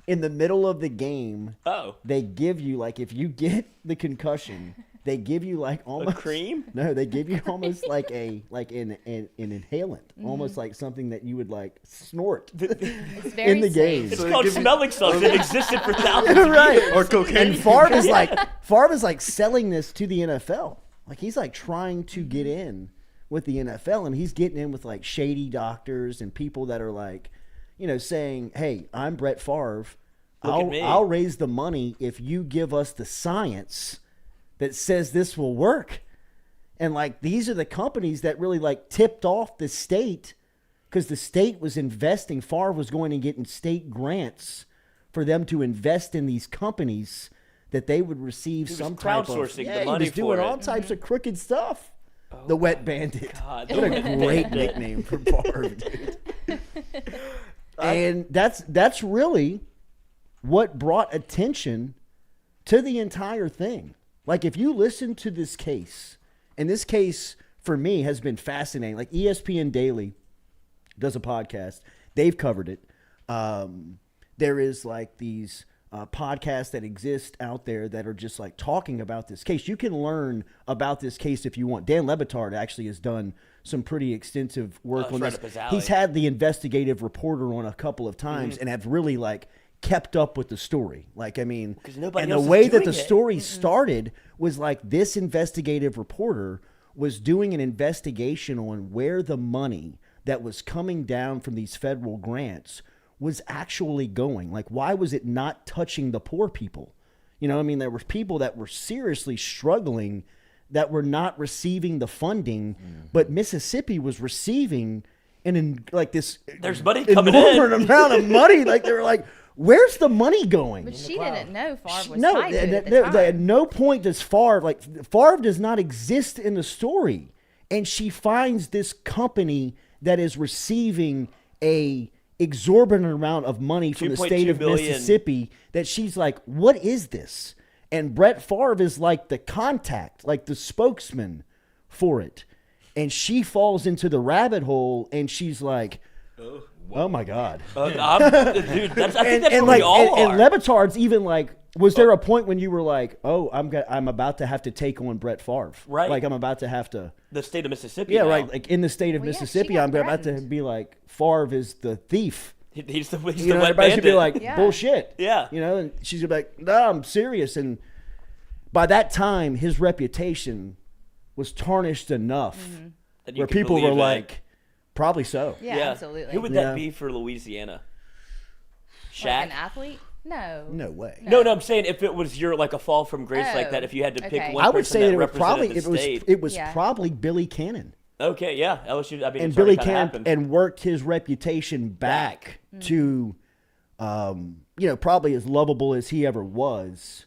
in the middle of the game. Oh, They give you if you get the concussion, they give you almost cream? No, they give you almost an inhalant, almost like something that you would snort It's very in the safe. game. it's So called give me- smelling salts. It existed for thousands of Right. years. Or cocaine. And Favre is selling this to the NFL. He's trying to get in with the NFL, and he's getting in with shady doctors and people that are saying, "Hey, I'm Brett Favre. Look at me." I'll raise the money if you give us the science that says this will work." And these are the companies that really tipped off the state, because the state was investing. Favre was going to get in state grants for them to invest in these companies that they would receive was some type of. crowdsourcing the Yeah, money he was doing for all it. types of crooked stuff. The Wet Bandit. God, What a great nickname for Favre, dude. And that's really what brought attention to the entire thing. If you listen to this case, and this case for me has been fascinating. ESPN Daily does a podcast. They've covered it. There is like these podcasts that exist out there that are just like talking about this case. You can learn about this case if you want. Dan Lebitard actually has done some pretty extensive work on this. He's had the investigative reporter on a couple of times and have really like kept up with the story. Like, I mean, and the way that the story started was like this investigative reporter was doing an investigation on where the money that was coming down from these federal grants was actually going. Like, why was it not touching the poor people? You know, I mean, there were people that were seriously struggling that were not receiving the funding, but Mississippi was receiving this there's money coming in, amount of money. Like, they were like, where's the money going? But she didn't know Favre was tied to it at the time. At no point does Favre does not exist in the story. And she finds this company that is receiving a exorbitant amount of money from the state of Mississippi that she's like, what is this? And Brett Favre is like the contact, like the spokesman for it. And she falls into the rabbit hole and she's like, oh my God. Dude, I think that's where we all are. And Lebitard's even like, was there a point when you were like, oh, I'm about to have to take on Brett Favre? Right. Like, I'm about to have to. The state of Mississippi. Yeah, now. right. Like, in the state of Mississippi, I'm about to be like, Favre is the thief. He's the wet everybody should be like, bullshit. Yeah. You know, and she's gonna be like, no, I'm serious. And by that time, his reputation was tarnished enough where people were like, probably so. Yeah, absolutely. Who would that be for Louisiana? Shaq? Like an athlete? No. No way. No, I'm saying if it was your like a fall from grace like that, if you had to pick one I would person say that that it was probably Billy Cannon. Okay, yeah, LSU. I mean, and Billy Cannon and worked his reputation back to, probably as lovable as he ever was.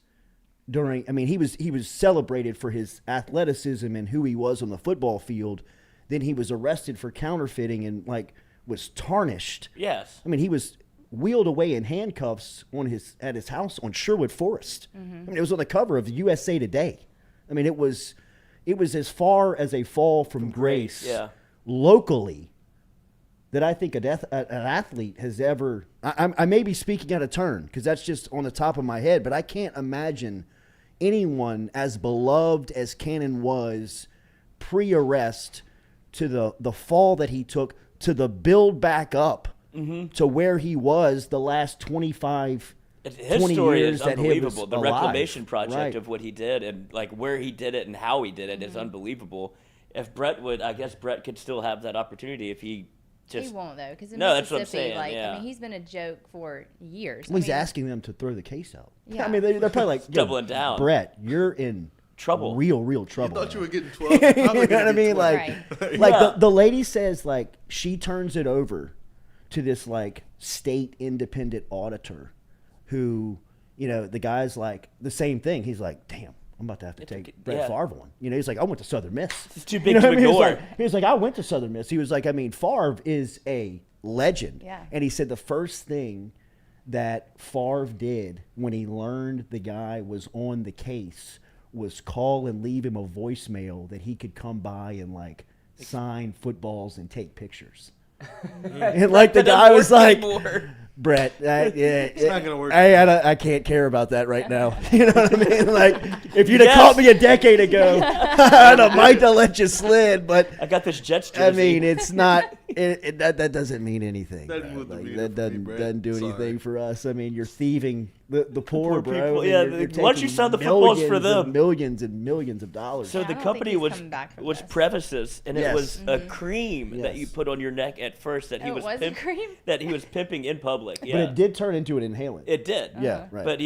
He was celebrated for his athleticism and who he was on the football field. Then he was arrested for counterfeiting and was tarnished. Yes. I mean, he was wheeled away in handcuffs at his house on Sherwood Forest. I mean, it was on the cover of USA Today. I mean, it was as far as a fall from grace locally that I think an athlete has ever. I may be speaking out of turn because that's just on the top of my head, but I can't imagine anyone as beloved as Cannon was pre-arrest to the fall that he took to the build back up to where he was the last 25 his 20 story years is that unbelievable. The alive. reclamation project Right. of what he did and where he did it and how he did it is unbelievable. If Brett I guess Brett could still have that opportunity if he just. He won't though, because in that's what I'm Mississippi, saying, I mean, he's been a joke for years. Well, he's asking them to throw the case out. Yeah. I mean, they're probably like, doubling down. Brett, you're in trouble, real trouble. I thought you were getting 12. You know what I mean? The lady says she turns it over to this state independent auditor who, the guy's the same thing. He's like, damn, I'm about to have to take Brett Favre on. He's like, I went to Southern Miss. It's too big to ignore. He was like, I went to Southern Miss. He was like, I mean, Favre is a legend. Yeah. And he said the first thing that Favre did when he learned the guy was on the case was call and leave him a voicemail that he could come by and sign footballs and take pictures. And the guy was like, Brett, it's not gonna work. I can't care about that right now. You know what I mean? If you'd have caught me a decade ago, I'd have might have let you slid. But I got this Jets jersey. I mean, it's not. That doesn't mean anything. That doesn't do anything for us. I mean, you're thieving the poor, bro. People, I mean, yeah, you're once you sell the footballs for them, millions and millions of dollars. So the company was Prefaces, and it was a cream that you put on your neck at first that he was pimping in public. Yeah. But it did turn into an inhalant. It did. Yeah, right. But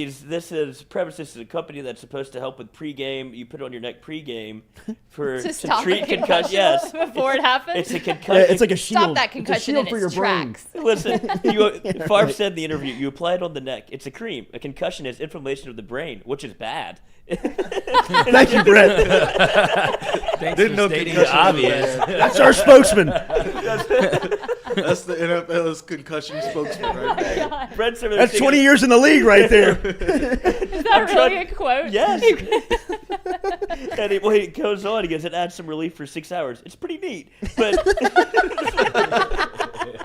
Prefaces is a company that's supposed to help with pregame. You put it on your neck pregame to treat concussion. Yes, before it happens. It's a concussion. It's like a shield. Stop that concussion in its tracks. Listen, Favre said in the interview, you apply it on the neck. It's a cream. A concussion is inflammation of the brain, which is bad. Thank you, Brett. Thanks for stating the obvious. That's our spokesman. That's the NFL's concussion spokesman right there. That's 20 years in the league right there. Is that really a quote? Yes. And he goes on. He goes, "It adds some relief for 6 hours. It's pretty neat." But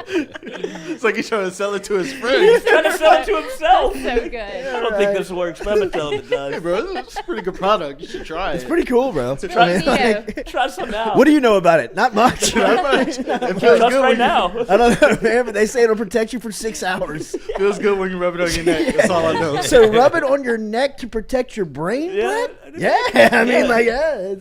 It's like he's trying to sell it to his friends. he's trying to sell it to himself. So good. I don't think this works, but I'm gonna tell him it does. Hey, bro, it's a pretty good product. You should try it. It's pretty cool, bro. Try, Neato. try some out. What do you know about it? Not much. It feels Trust good right when now. I don't know, man, but they say it'll protect you for 6 hours. feels good when you rub it on your neck. That's all I know. So rub it on your neck to protect your brain, Yeah. Brett? Yeah, I mean, like,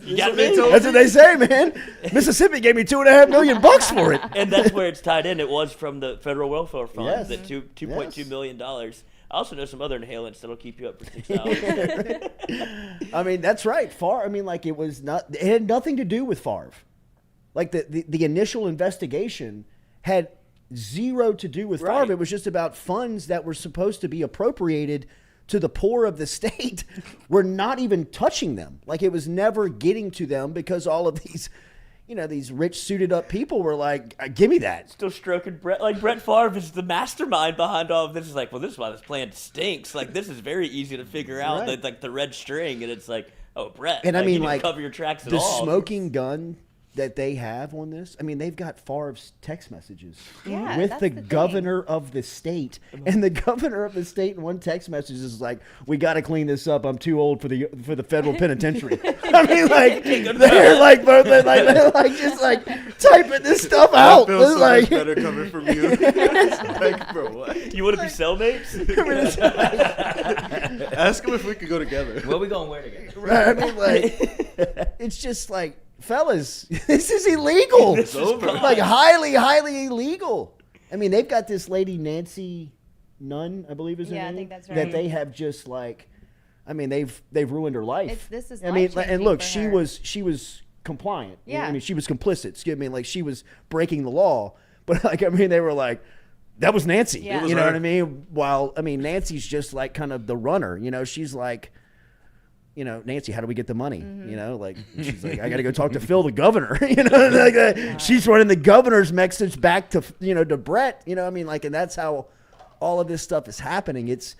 You got me. that's what they say, man. Mississippi gave me $2.5 million for it. And that's where it's tied in. It was from the federal welfare fund. Yes. That $2.2 Yes. million. I also know some other inhalants that'll keep you up for 6 hours. I mean, that's right. Favre. I mean, like, it had nothing to do with Favre. Like the initial investigation had zero to do with Right. Favre. It was just about funds that were supposed to be appropriated to the poor of the state. We're not even touching them. Like, it was never getting to them because all of these, these rich suited up people were like, "Give me that." Still stroking Brett. Like, Brett Favre is the mastermind behind all of this. It's like, well, this is why this plan stinks. Like, this is very easy to figure out. Right. Like the red string. And it's like, oh, Brett. And I you mean, didn't like, cover your tracks at the all. smoking gun that they have on this. I mean, they've got Favre's text messages Yeah, with that's the the thing. governor of the state, and the governor of the state in one text message is like, "We got to clean this up. I'm too old for the federal penitentiary." I mean, like they're like both they're like just like typing this stuff out. It feels It's so like, much better coming from you. It's like, bro, what? You want to be cellmates? Ask him if we could go together. What we gonna wear together? right, I mean, like it's just like, fellas, this is illegal. This is Like highly illegal. I mean, they've got this lady Nancy Nunn, I believe is her Yeah, I name, think that's that right. they have just like, I mean, they've ruined her life. This is I mean, and life-changing look, for she her. was compliant. Yeah. I mean, she was complicit. Excuse me, like she was breaking the law, but like, I mean, they were like, that was Nancy. Yeah. It was you know her. what I mean? While I mean, Nancy's just like kind of the runner. She's like, Nancy, how do we get the money? Mm-hmm. Like, she's like, I got to go talk to Phil, the governor. She's running the governor's message back to, to Brett. I mean, like, and that's how all of this stuff is happening. It's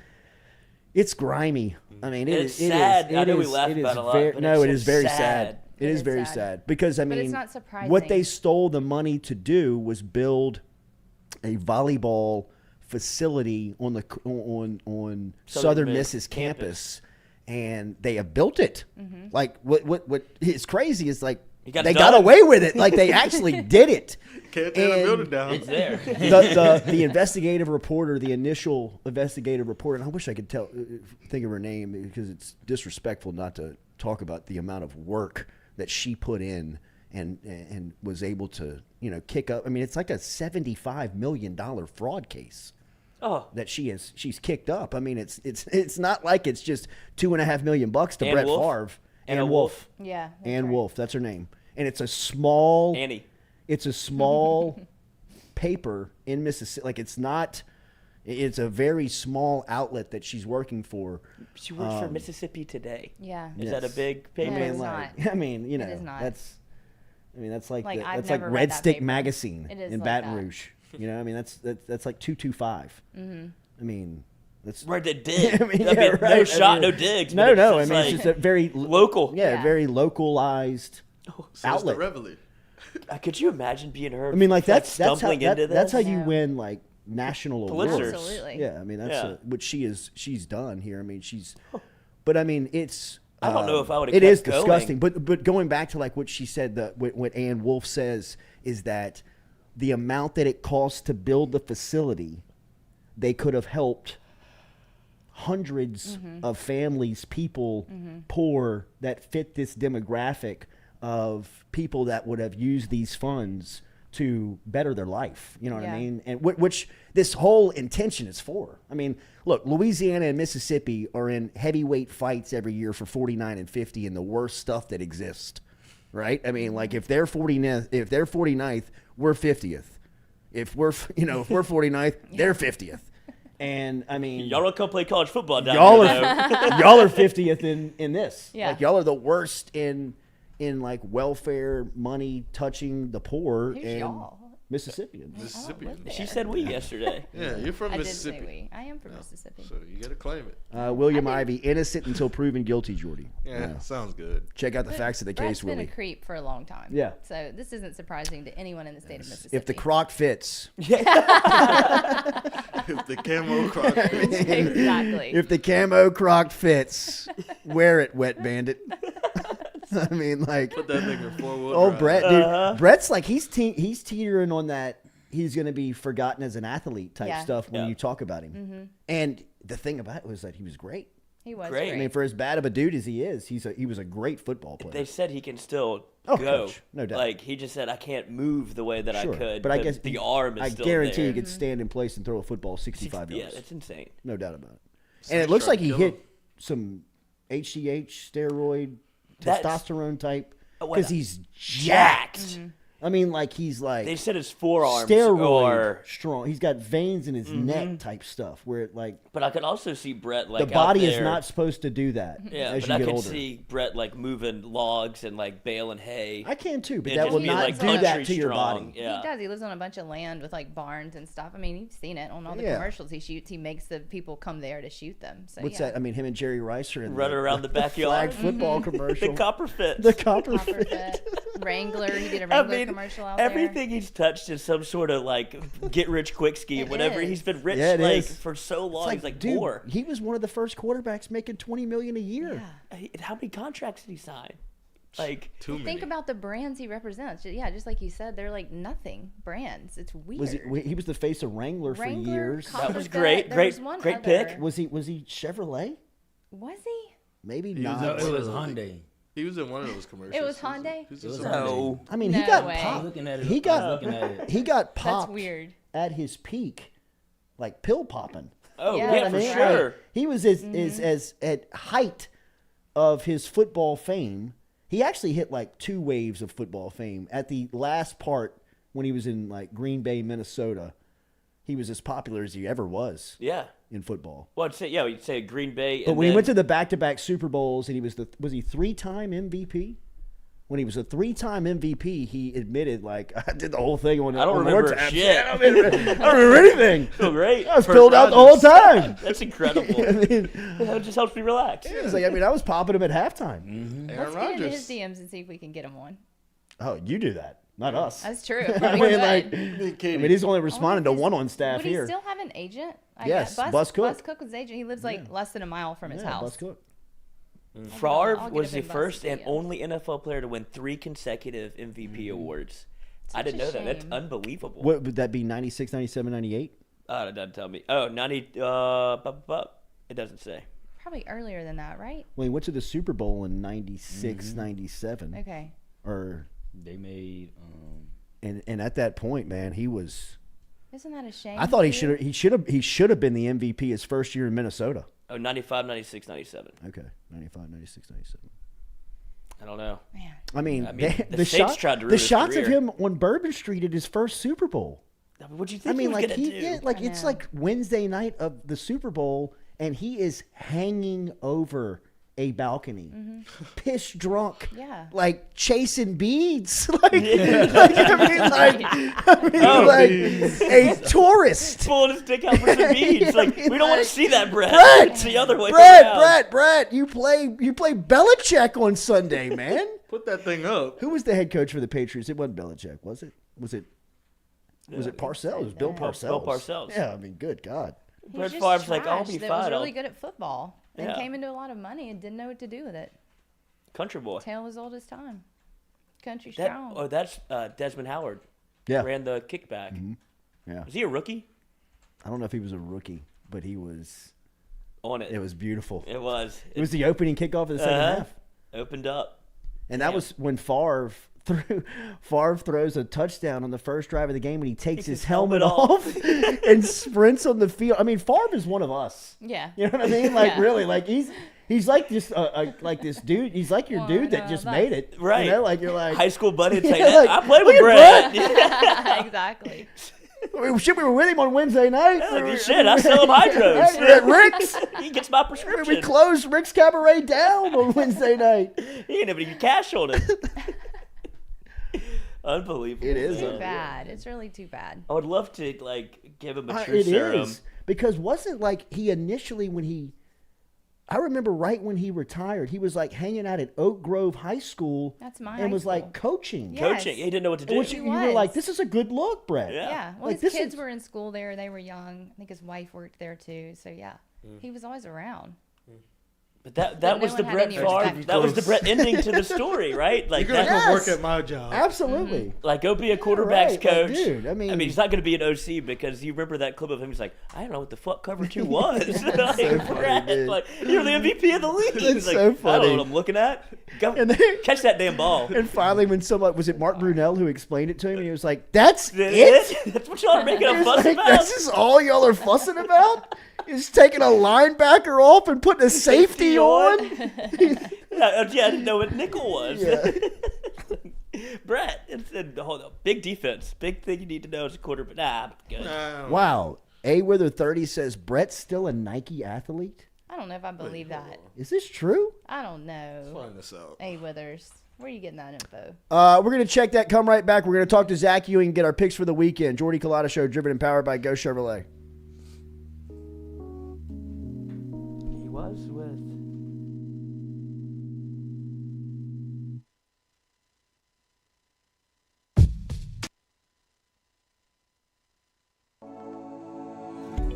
grimy. I mean, It's sad. I know we laugh it is about it a lot, very- but no, it's it is so very sad. sad. It is very sad. sad because I But mean, it's not surprising. what they stole the money to do was build a volleyball facility on Southern Miss campus, and they have built it. Mm-hmm. Like what is crazy is like got they it got done. away with it. Like they actually did it. Can't tear the And building down. It's there. the investigative reporter, the initial investigative reporter, and I wish I could think of her name because it's disrespectful not to talk about the amount of work that she put in and was able to kick up. I mean, it's like a $75 million fraud case. Oh. That she's kicked up. I mean, it's not like it's just $2.5 million to Ann Brett Wolf? Favre. Anna Ann Wolf. Yeah. that's Ann right. Wolf, that's her name. And it's a small Annie. It's a small paper in Mississippi. Like it's a very small outlet that she's working for. She works for Mississippi Today. Yeah. Is that a big paper? No, it's not. I mean, It is not. that's like Like, I've that's like never Red read that Stick paper. Magazine It is in like Baton that. Rouge. I mean, that's like 225. Mm-hmm. I mean, that's Right, they dig. I mean, I mean, yeah, no right. shot, I no mean, digs. No, but no. I it's mean, like it's just a very local. Yeah. very localized So it's outlet. the Reveille. Could you imagine being her? I mean, like that's how stumbling into that's how this? you Yeah. win like national Pulitzer. awards. Absolutely. Yeah, I mean that's Yeah. what she's done here. I mean but I mean it's. I don't know if I would've It kept is going. disgusting, but going back to like what she said, what Ann Wolf says is that the amount that it costs to build the facility, they could have helped hundreds of families, people, poor that fit this demographic of people that would have used these funds to better their life. You know what I Yeah. mean? And which this whole intention is for. I mean, look, Louisiana and Mississippi are in heavyweight fights every year for 49 and 50 and the worst stuff that exists. Right? I mean, like if they're 49th, we're 50th. If we're 49th, they're 50th. And I mean, Y'all don't come play college football down y'all here. are y'all are 50th in this. Yeah. Like y'all are the worst in like welfare money touching the poor. Who's and y'all? Mississippian. Mississippian. She said we yesterday. Yeah, you're from I Mississippi. did say we. I am from Mississippi. So you got to claim it. William Ivey, innocent until proven guilty, Jordy. Yeah, sounds good. Check out the facts of the Brett's case, been Willie. a creep for a long time. Yeah. So this isn't surprising to anyone in the state of Mississippi. If the croc fits. If the camo croc fits. Exactly. If the camo croc fits, wear it, wet bandit. I mean, like. Put that thing in 4-wheel Oh, drive. Brett, dude. Brett's like, he's teetering on that. He's going to be forgotten as an athlete type stuff when you talk about him. Mm-hmm. And the thing about it was that he was great. He was Great. I mean, for as bad of a dude as he is, he was a great football player. They said he can still Oh, go. coach, no doubt. Like he just said, I can't move the way that I could. But I guess the arm is I still guarantee there. he could stand in place and throw a football 65 Yeah, yards. it's insane. No doubt about it. And it looks like he trying to kill hit some HGH, steroid, That's- testosterone type what because a- he's jacked. Mm-hmm. I mean, like he's like They said his forearms steroid are. strong. He's got veins in his neck type stuff where it like But I could also see Brett like the body out is there. not supposed to do that. Yeah, as but you I get could older. see Brett like moving logs and like baling hay. I can too, but And that just will be, not like, do that country to your strong. body. Yeah. He does. He lives on a bunch of land with like barns and stuff. I mean, you've seen it on all the Yeah. commercials he shoots. He makes the people come there to shoot them. So What's yeah. that? I mean, him and Jerry Rice are in Running around the flag backyard. football commercial. The copper fit. The copper Copper fit. Fit. Wrangler. He did a Wrangler commercial out everything he's touched is some sort of like get rich quick scheme. It Whenever is. he's been rich Yeah, it like is. for so long, It's he's like dude, poor. he was one of the first quarterbacks making $20 million a year. there. Yeah. How many contracts did he sign? Like Too many. Think about the brands he represents. Yeah, just like you said, they're like nothing brands. It's weird. He was the face of Wrangler, Wrangler, for years. Copper was Fit, great. there Great- was one great other. pick. Was he Chevrolet? Was he? Maybe He not. was It was Hyundai. He was in one of those commercials. It was Hyundai? He was in It was some- no. I mean, No he got way. popped. Looking at it, He I got was looking at it. he got That's popped weird. at his peak, like pill popping. Oh Yeah. yeah, I for mean, sure. like, he was as at height of his football fame. He actually hit like 2 waves of football fame at the last part when he was in like Green Bay, Minnesota. He was as popular as he ever was Yeah. in football. Well, I'd say you'd say Green Bay. But and when he then- went to the back-to-back Super Bowls and he was he 3-time MVP? When he was a 3-time MVP, he admitted, like, I did the whole thing on I don't on remember Lord's Apps. shit. I don't remember anything. Oh, great. I was filled out the whole time. That's incredible. I mean, That just helps me relax. it was like, I was popping him at halftime. Aaron Let's get into Rodgers. his DMs and see if we can get him on. Oh, you do that, not us. That's true. I Probably mean, could. like, I mean, he's only responding to one on staff Would here. he still have an agent? Yes, guess. Bus Cook. Bus Cook was his agent. He lives like less than a mile from his house. Bus Cook. Favre I'll get was up the and bust first his and DMs. only NFL player to win 3 consecutive MVP awards. I Such didn't a know that. That's shame. unbelievable. What would that be? 96, 97, 98? It doesn't tell me. Oh, 90. It doesn't say. Probably earlier than that, right? Well, he went to the Super Bowl in 96, 97. Okay. Or They made and at that point, man, he was. Isn't that a shame? I thought he too? should have been the MVP his first year in Minnesota. Oh, 95, 96, 97. Okay, 95, 96, 97. I don't know. Man. I mean, the Saints tried to ruin the his shots of career. him on Bourbon Street at his first Super Bowl. What'd you I think mean, he was like gonna do? it's like Wednesday night of the Super Bowl, and he is hanging over a balcony, piss drunk, Yeah. like chasing beads, like, Oh. like a tourist. Pulling his dick out for some beads. Like, we don't want to see that, Brett. Brett, It's the other way around. Brett, you play Belichick on Sunday, man. Put that thing up. Who was the head coach for the Patriots? It wasn't Belichick, was it? Was it Parcells? It was Bill Parcells. Bill Parcells. Yeah, I mean, good God. He Brett was just Favre's like, I'll trash be that fine. was I'll- really good at football and Yeah. came into a lot of money and didn't know what to do with it. Country boy. Tale as old as time. Country That, strong. oh, that's Desmond Howard. Yeah. Ran the kickback. Yeah. Was he a rookie? I don't know if he was a rookie, but he was. On it. It was beautiful. It was. It was the opening kickoff of the second half. Opened up. And that was when Favre throws a touchdown on the first drive of the game and he takes his helmet off and sprints on the field. I mean, Favre is one of us. Yeah. You know what I mean? Like, Yeah. really, like he's like this like this dude. He's like your dude that just made it. Right. You know, like you're like High school buddy. It's Yeah, like, like, I played look with at Brett. Exactly. I mean, shit, we were with him on Wednesday night. Shit, I sell him hydros. At Rick's. He gets my We prescription. closed Rick's Cabaret down on Wednesday night. He ain't have any cash on it. Unbelievable. It is Too bad. It's really too bad. I would love to give him a true it serum. is, because wasn't he initially I remember right when he retired, he was hanging out at Oak Grove High School. That's my and high was school. Like coaching. He didn't know what to do. Which you were like, this is a good look, Brett. Yeah. Well, Like, his this kids is- were in school there. They were young. I think his wife worked there too. So yeah, he was always around. But that was no the one had Brett any Favre. respect. That was the Brett ending to the story, right? Like You're gonna that. come work at my job. Absolutely. Like, go be a quarterback's right, coach. dude, I mean, he's not going to be an OC because you remember that clip of him. He's like, I don't know what the fuck cover 2 was. Like, so funny, Brett, dude. like, you're the MVP of the league. That's He's like, so I don't funny. know what I'm looking at. Go, And then- catch that damn ball. And finally, when was it Mark Brunell who explained it to him? And he was like, "That's That's it. That's what y'all are making a He was fuss like, about. this is all y'all are fussing about? Is taking a linebacker off and putting a safety on?" Yeah, I didn't know what nickel was. Yeah. Brett, hold on. Big defense. Big thing you need to know as a quarterback. Nah, I'm good. Wow. A Wither 30 says Brett's still a Nike athlete. I don't know if I believe that. Is this true? I don't know. Find this out. Hey, Withers, where are you getting that info? We're going to check that. Come right back. We're going to talk to Zach Ewing and get our picks for the weekend. Jordy Culotta Show, driven and powered by Go Chevrolet. He was with.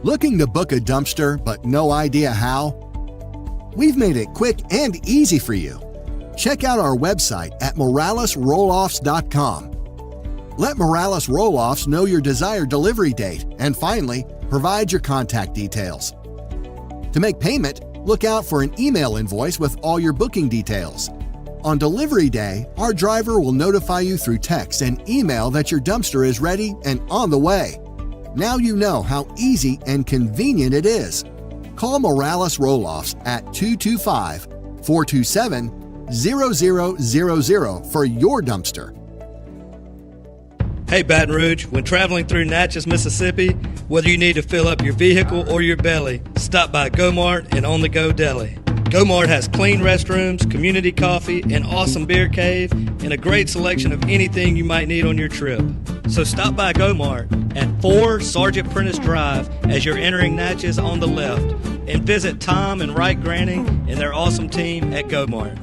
Looking to book a dumpster but no idea how? We've made it quick and easy for you. Check out our website at moralesrolloffs.com. Let Morales Roll-Offs know your desired delivery date, and finally, provide your contact details. To make payment, look out for an email invoice with all your booking details. On delivery day, our driver will notify you through text and email that your dumpster is ready and on the way. Now you know how easy and convenient it is. Call Morales Roll-Offs at 225-427-0000 for your dumpster. Hey Baton Rouge, when traveling through Natchez, Mississippi, whether you need to fill up your vehicle or your belly, stop by Go-Mart and On The Go Deli. Go-Mart has clean restrooms, community coffee, an awesome beer cave, and a great selection of anything you might need on your trip. So stop by Go-Mart at 4 Sergeant Prentice Drive as you're entering Natchez on the left, and visit Tom and Wright Granning and their awesome team at Go-Mart.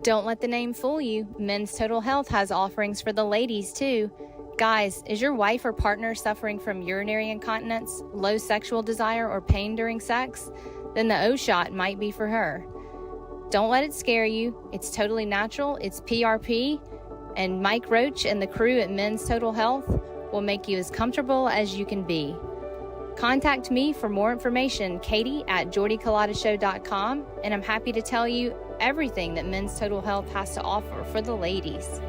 Don't let the name fool you. Men's Total Health has offerings for the ladies, too. Guys, is your wife or partner suffering from urinary incontinence, low sexual desire, or pain during sex? Then the O-Shot might be for her. Don't let it scare you. It's totally natural. It's PRP. And Mike Roach and the crew at Men's Total Health will make you as comfortable as you can be. Contact me for more information, Katie at jordyculotta.show.com, and I'm happy to tell you everything that Men's Total Health has to offer for the ladies.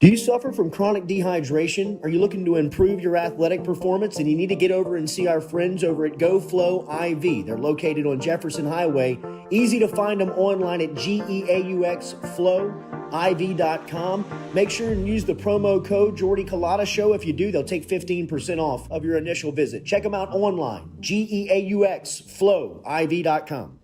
Do you suffer from chronic dehydration? Are you looking to improve your athletic performance and you need to get over and see our friends over at GoFlow IV? They're located on Jefferson Highway. Easy to find them online at GEAUXFlowIV.com. Make sure and use the promo code Jordy Culotta Show. If you do, they'll take 15% off of your initial visit. Check them out online, GEAUXFlowIV.com.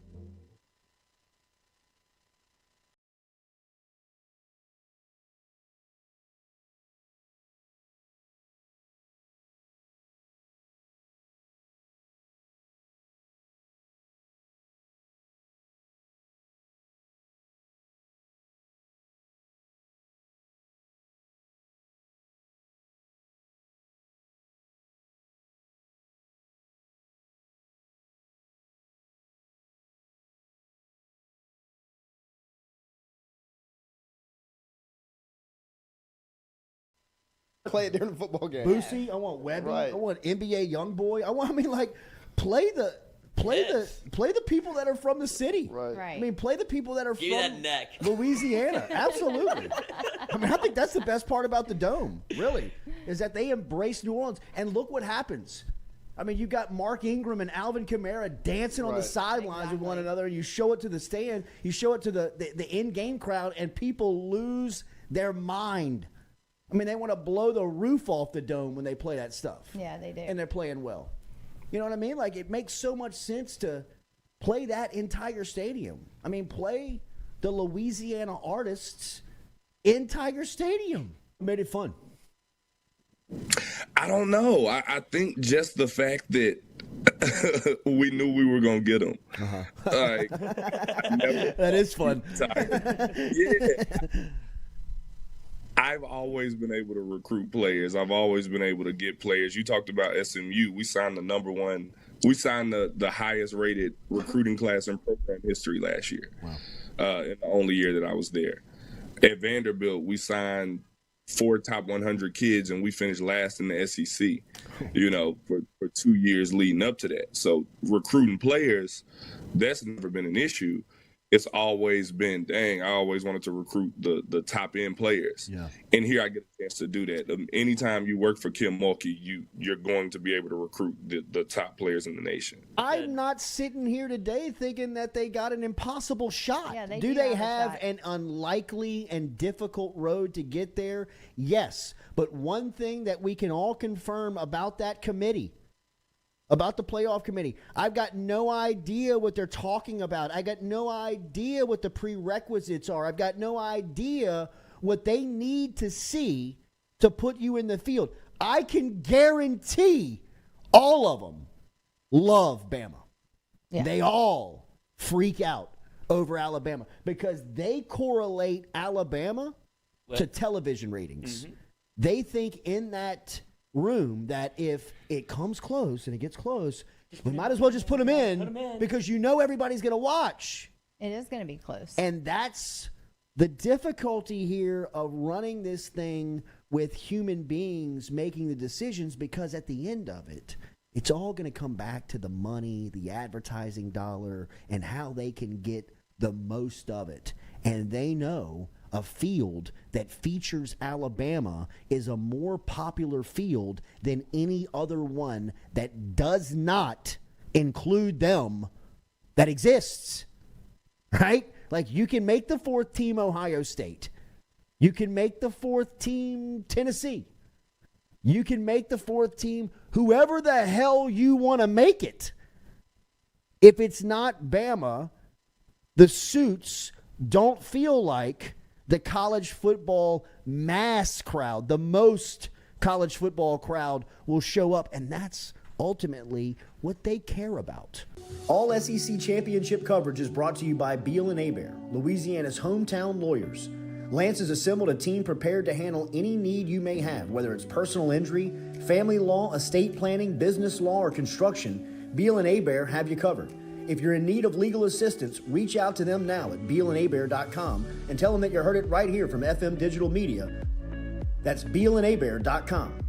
Play it during the football game. Boosie, I want Webby, Right. I want NBA Youngboy. Play the people that are from the city. Right. I mean, play the people that are Give me from that neck. Louisiana. Absolutely. I mean, I think that's the best part about the Dome, really, is that they embrace New Orleans. And look what happens. I mean, you got Mark Ingram and Alvin Kamara dancing on the Right. sidelines with one another, and you show it to the stand, you show it to the in-game crowd, and people lose their mind. I mean, they want to blow the roof off the Dome when they play that stuff. Yeah, they do. And they're playing well. You know what I mean? Like, it makes so much sense to Play that entire stadium. I mean, play the Louisiana Artists in Tiger Stadium. Made it fun. I don't know. I think just the fact that we knew we were going to get them. Like, that is fun. Yeah. I've always been able to recruit players. I've always been able to get players. You talked about SMU. We signed the highest rated recruiting class in program history last year. Wow. In the only year that I was there. At Vanderbilt, we signed 4 top 100 kids, and we finished last in the SEC, for 2 years leading up to that. So recruiting players, that's never been an issue. It's always been, I always wanted to recruit the top end players. Yeah. And here I get a chance to do that. Anytime you work for Kim Mulkey, you're going to be able to recruit the top players in the nation. I'm not sitting here today thinking that they got an impossible shot. Yeah, they do do they have a have shot. an unlikely and difficult road to get there? Yes. But one thing that we can all confirm about that committee, about the playoff committee, I've got no idea what they're talking about. I got no idea what the prerequisites are. I've got no idea what they need to see to put you in the field. I can guarantee all of them love Bama. Yeah. They all freak out over Alabama because they correlate Alabama to television ratings. They think in that room that if it comes close and it gets close, we might as well just put them in because everybody's going to watch. It is going to be close. And that's the difficulty here of running this thing with human beings making the decisions, because at the end of it, it's all going to come back to the money, the advertising dollar, and how they can get the most of it. And they know a field that features Alabama is a more popular field than any other one that does not include them that exists. Right? Like, you can make the 4th team Ohio State. You can make the 4th team Tennessee. You can make the 4th team whoever the hell you want to make it. If it's not Bama, the suits don't feel like the college football mass crowd, the most college football crowd will show up, and that's ultimately what they care about. All SEC championship coverage is brought to you by Beal & Hebert, Louisiana's hometown lawyers. Lance has assembled a team prepared to handle any need you may have, whether it's personal injury, family law, estate planning, business law, or construction. Beal & Hebert have you covered. If you're in need of legal assistance, reach out to them now at bealandhebert.com and tell them that you heard it right here from FM Digital Media. That's bealandhebert.com.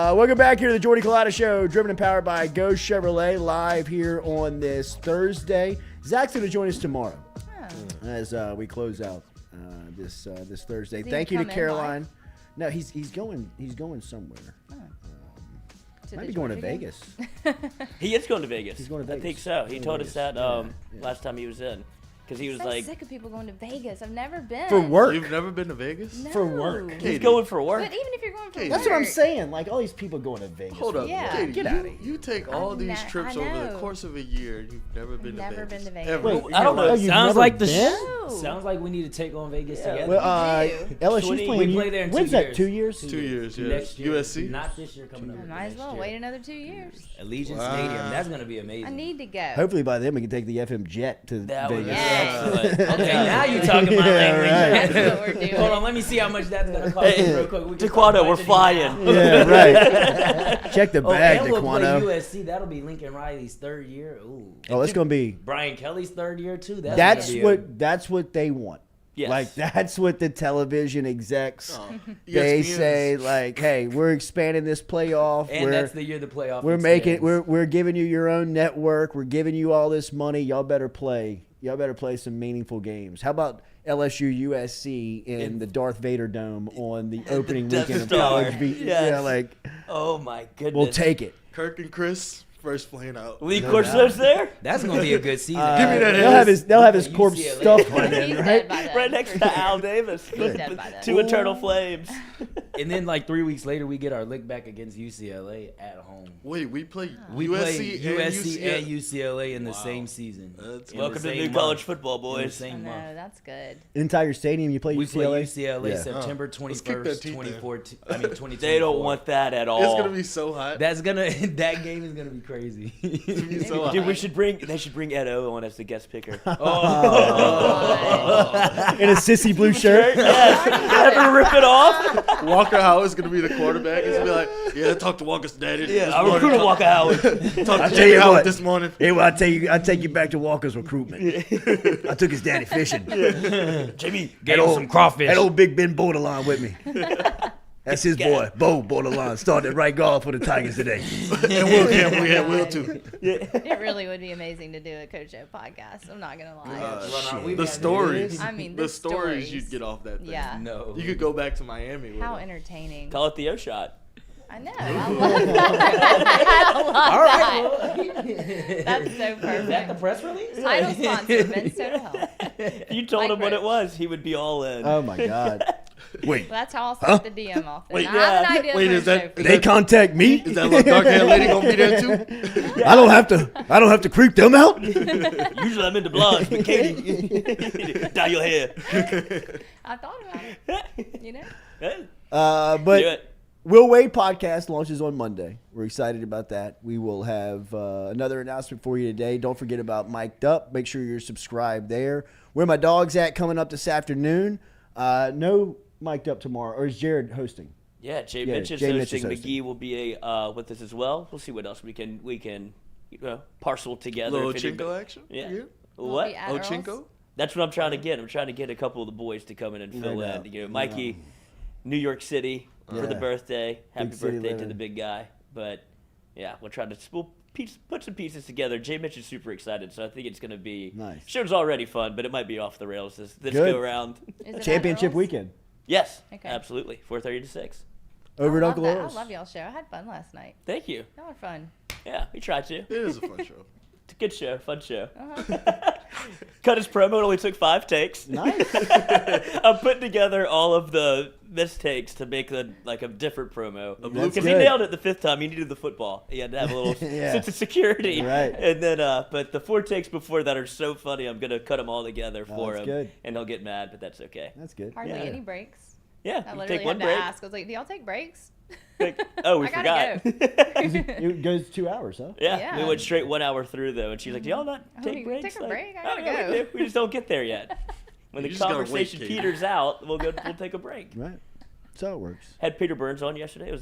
Welcome back here to the Jordy Culotta Show, driven and powered by Go Chevrolet, live here on this Thursday. Zach's going to join us tomorrow as we close out this Thursday. Thank you to Caroline. No, he's going somewhere. Might be going to Vegas. He is going to Vegas. He's going to Vegas. I think so. He told us that last time he was in. Because he was I'm sick of people going to Vegas. I've never been. For work. You've never been to Vegas? No. For work. He's going for work. But even if you're going for work. That's what I'm saying. Like, all these people going to Vegas. Hold up. Yeah. Katie, Get out of here. You take all these trips over the course of a year, and you've never been to Vegas. Never been to Vegas. Ever. Wait, I don't know. you've Sounds never like the been? sounds like we need to take on Vegas together. Well, LSU's 20 playing. we play there in 2 When's years. that? 2 years? 2 years, yeah. Next year. USC? Not this year coming up. Might as well Next wait year. another 2 years. Allegiant Stadium. That's going to be amazing. I need to go. Hopefully by then we can take the FM jet to That would Vegas. be Okay, now you talking my language. Right. That's what we're doing. Hold on, let me see how much that's gonna cost me real quick. Taekwondo, we're flying. Yeah, right. Check the bag, and we'll play Taekwondo. USC. That'll be Lincoln Riley's 3rd year. Ooh. Oh, it's gonna be. Brian Kelly's 3rd year too. That's what they want. Yes. Like that's what the television execs they say. Like, hey, we're expanding this playoff. And that's the year the playoff. We're making. We're giving you your own network. We're giving you all this money. Y'all better play. Y'all better play some meaningful games. How about LSU USC in the Darth Vader Dome on the opening weekend of college? Yeah, like. Oh my goodness. We'll take it. Kirk and Chris first playing out. Lee Corso's there. That's gonna be a good season. Give me that. They'll have his corpse UCLA. stuffed by then, right? Right next to Al Davis. Two eternal flames. And then like 3 weeks later, we get our lick back against UCLA at home. Wait, we play We USC play and USC and UCLA in the same season. Welcome to new college football, boys. I know, that's good. In Tiger Stadium, you play We UCLA. play UCLA Yeah. September Let's kick their 21st, teeth 2014. I mean 2024. They don't want that at all. It's gonna be so hot. That game is gonna be crazy. So hot. Dude, they should bring Ed O on as the guest picker. In a sissy blue shirt. Yes. Ever rip it off? Walker Howard's gonna be the quarterback. He's gonna be like, "Yeah, talk to Walker's daddy." Yeah, I recruited Walker Howard. Talk I to tell you Howard what, this morning. Hey, well, I take you back to Walker's recruitment. I took his daddy fishing. Jimmy, Gave him some crawfish. That old Big Ben borderline with me. That's his boy, Bo borderline. Started right guard for the Tigers today. And Will Campbell, we had Will too. It really would be amazing to do a Coach O podcast. I'm not gonna lie. The stories. I mean, the stories you'd get off that thing. Yeah. No. You could go back to Miami with How it. entertaining. Call it the O shot. I know. I love that. I love that. That's so perfect. Is that the press release? Title sponsor, Minnesota Health. If you told him what it was, he would be all in. Oh my God. Wait. Well, that's how I'll start the DM off. Wait, I have an idea wait, for is a that- show for is They you. contact me. Is that little dark haired lady gonna be there too? I don't have to creep them out. Usually I'm into blondes, but Katie, dye your hair. I thought about it. You know? Do But it. Will Wade podcast launches on Monday. We're excited about that. We will have another announcement for you today. Don't forget about Mic'd Up. Make sure you're subscribed there. Where my dog's at coming up this afternoon. No Mic'd Up tomorrow. Or is Jared hosting? Yeah, Jay Yeah, Mitch is Jay Mitch hosting. is hosting. McGee will be with us as well. We'll see what else we can parcel together. Little if anybody- Chinko action? Yeah. We'll What? be at Ochinko? Earl's. That's what I'm trying to get. I'm trying to get a couple of the boys to come in and fill No doubt. in. You know, Mikey, New York City for the Yeah. birthday. Happy city birthday to living. the big guy. But yeah, we'll try to put some pieces together. Jay Mitch is super excited, so I think it's going to be Nice. Show's already fun, but it might be off the rails this Good. go around. Is it at Championship Earl's? weekend. Yes, Okay. absolutely. 4:30 to 6. Over at I love Uncle that. Earl's. I love y'all's show. I had fun last night. Thank you. Y'all are fun. Yeah, we tried to. It is a fun show. It's a good show, fun show. Uh-huh. Cut his promo. It only took 5 takes. Nice. I'm putting together all of the mistakes to make a different promo. That's Because he good. nailed it the 5th time. He needed the football. He had to have a little Yeah. sense of security. Right. And then, but the 4 takes before that are so funny. I'm gonna cut them all together for that's him, good. and he'll get mad, but that's okay. That's good. Hardly Yeah. any breaks. Yeah, I you literally take one had to break. ask. I was like, do y'all take breaks? Oh, we I gotta forgot. It goes 2 hours, huh? Yeah, Yeah. we went straight 1 hour through though, and she's like, "Do y'all not Oh, take you breaks?" take a Like, break? I "Oh, gotta yeah, go." we do. We just don't get there yet. When You the just gotta wait, conversation Katie. peters out, we'll take a break. Right. That's how it works. Had Peter Burns on yesterday.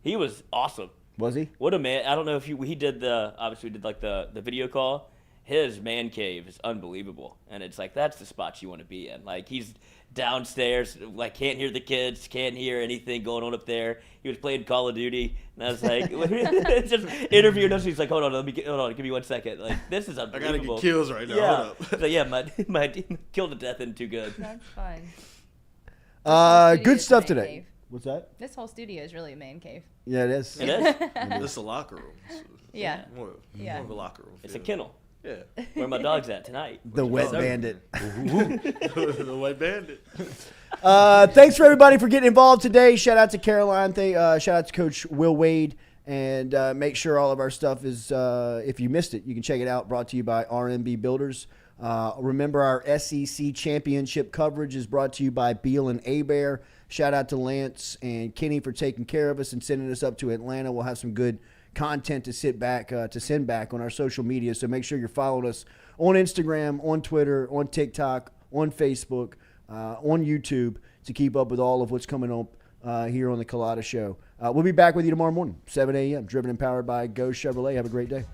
He was awesome. Was he? What a man! I don't know if he did obviously we did like the video call. His man cave is unbelievable, and it's like that's the spot you want to be in. Like he's downstairs, like can't hear the kids, can't hear anything going on up there. He was playing Call of Duty, and I was like, just interviewing us. He's like, hold on, give me 1 second. Like this is I gotta unbelievable. get kills right now. Yeah, Hold up. so yeah, my killed to death isn't too good. That's fun. Good Studio's stuff man today. cave. What's that? This whole studio is really a man cave. Yeah, it is. It is. This is a locker room. Yeah. More Yeah. of a locker room. It's a feel. kennel. Yeah. Where my dog's at tonight. The Wet Bandit. The White Bandit. Thanks for everybody for getting involved today. Shout out to Caroline. Shout out to Coach Will Wade. And make sure all of our stuff is, if you missed it, you can check it out. Brought to you by RMB Builders. Remember, our SEC championship coverage is brought to you by Beal and Abear. Shout out to Lance and Kenny for taking care of us and sending us up to Atlanta. We'll have some good content to send back on our social media. So make sure you're following us on Instagram, on Twitter, on TikTok, on Facebook, on YouTube to keep up with all of what's coming up here on the Culotta Show. We'll be back with you tomorrow morning, 7 a.m., driven and powered by Go Chevrolet. Have a great day.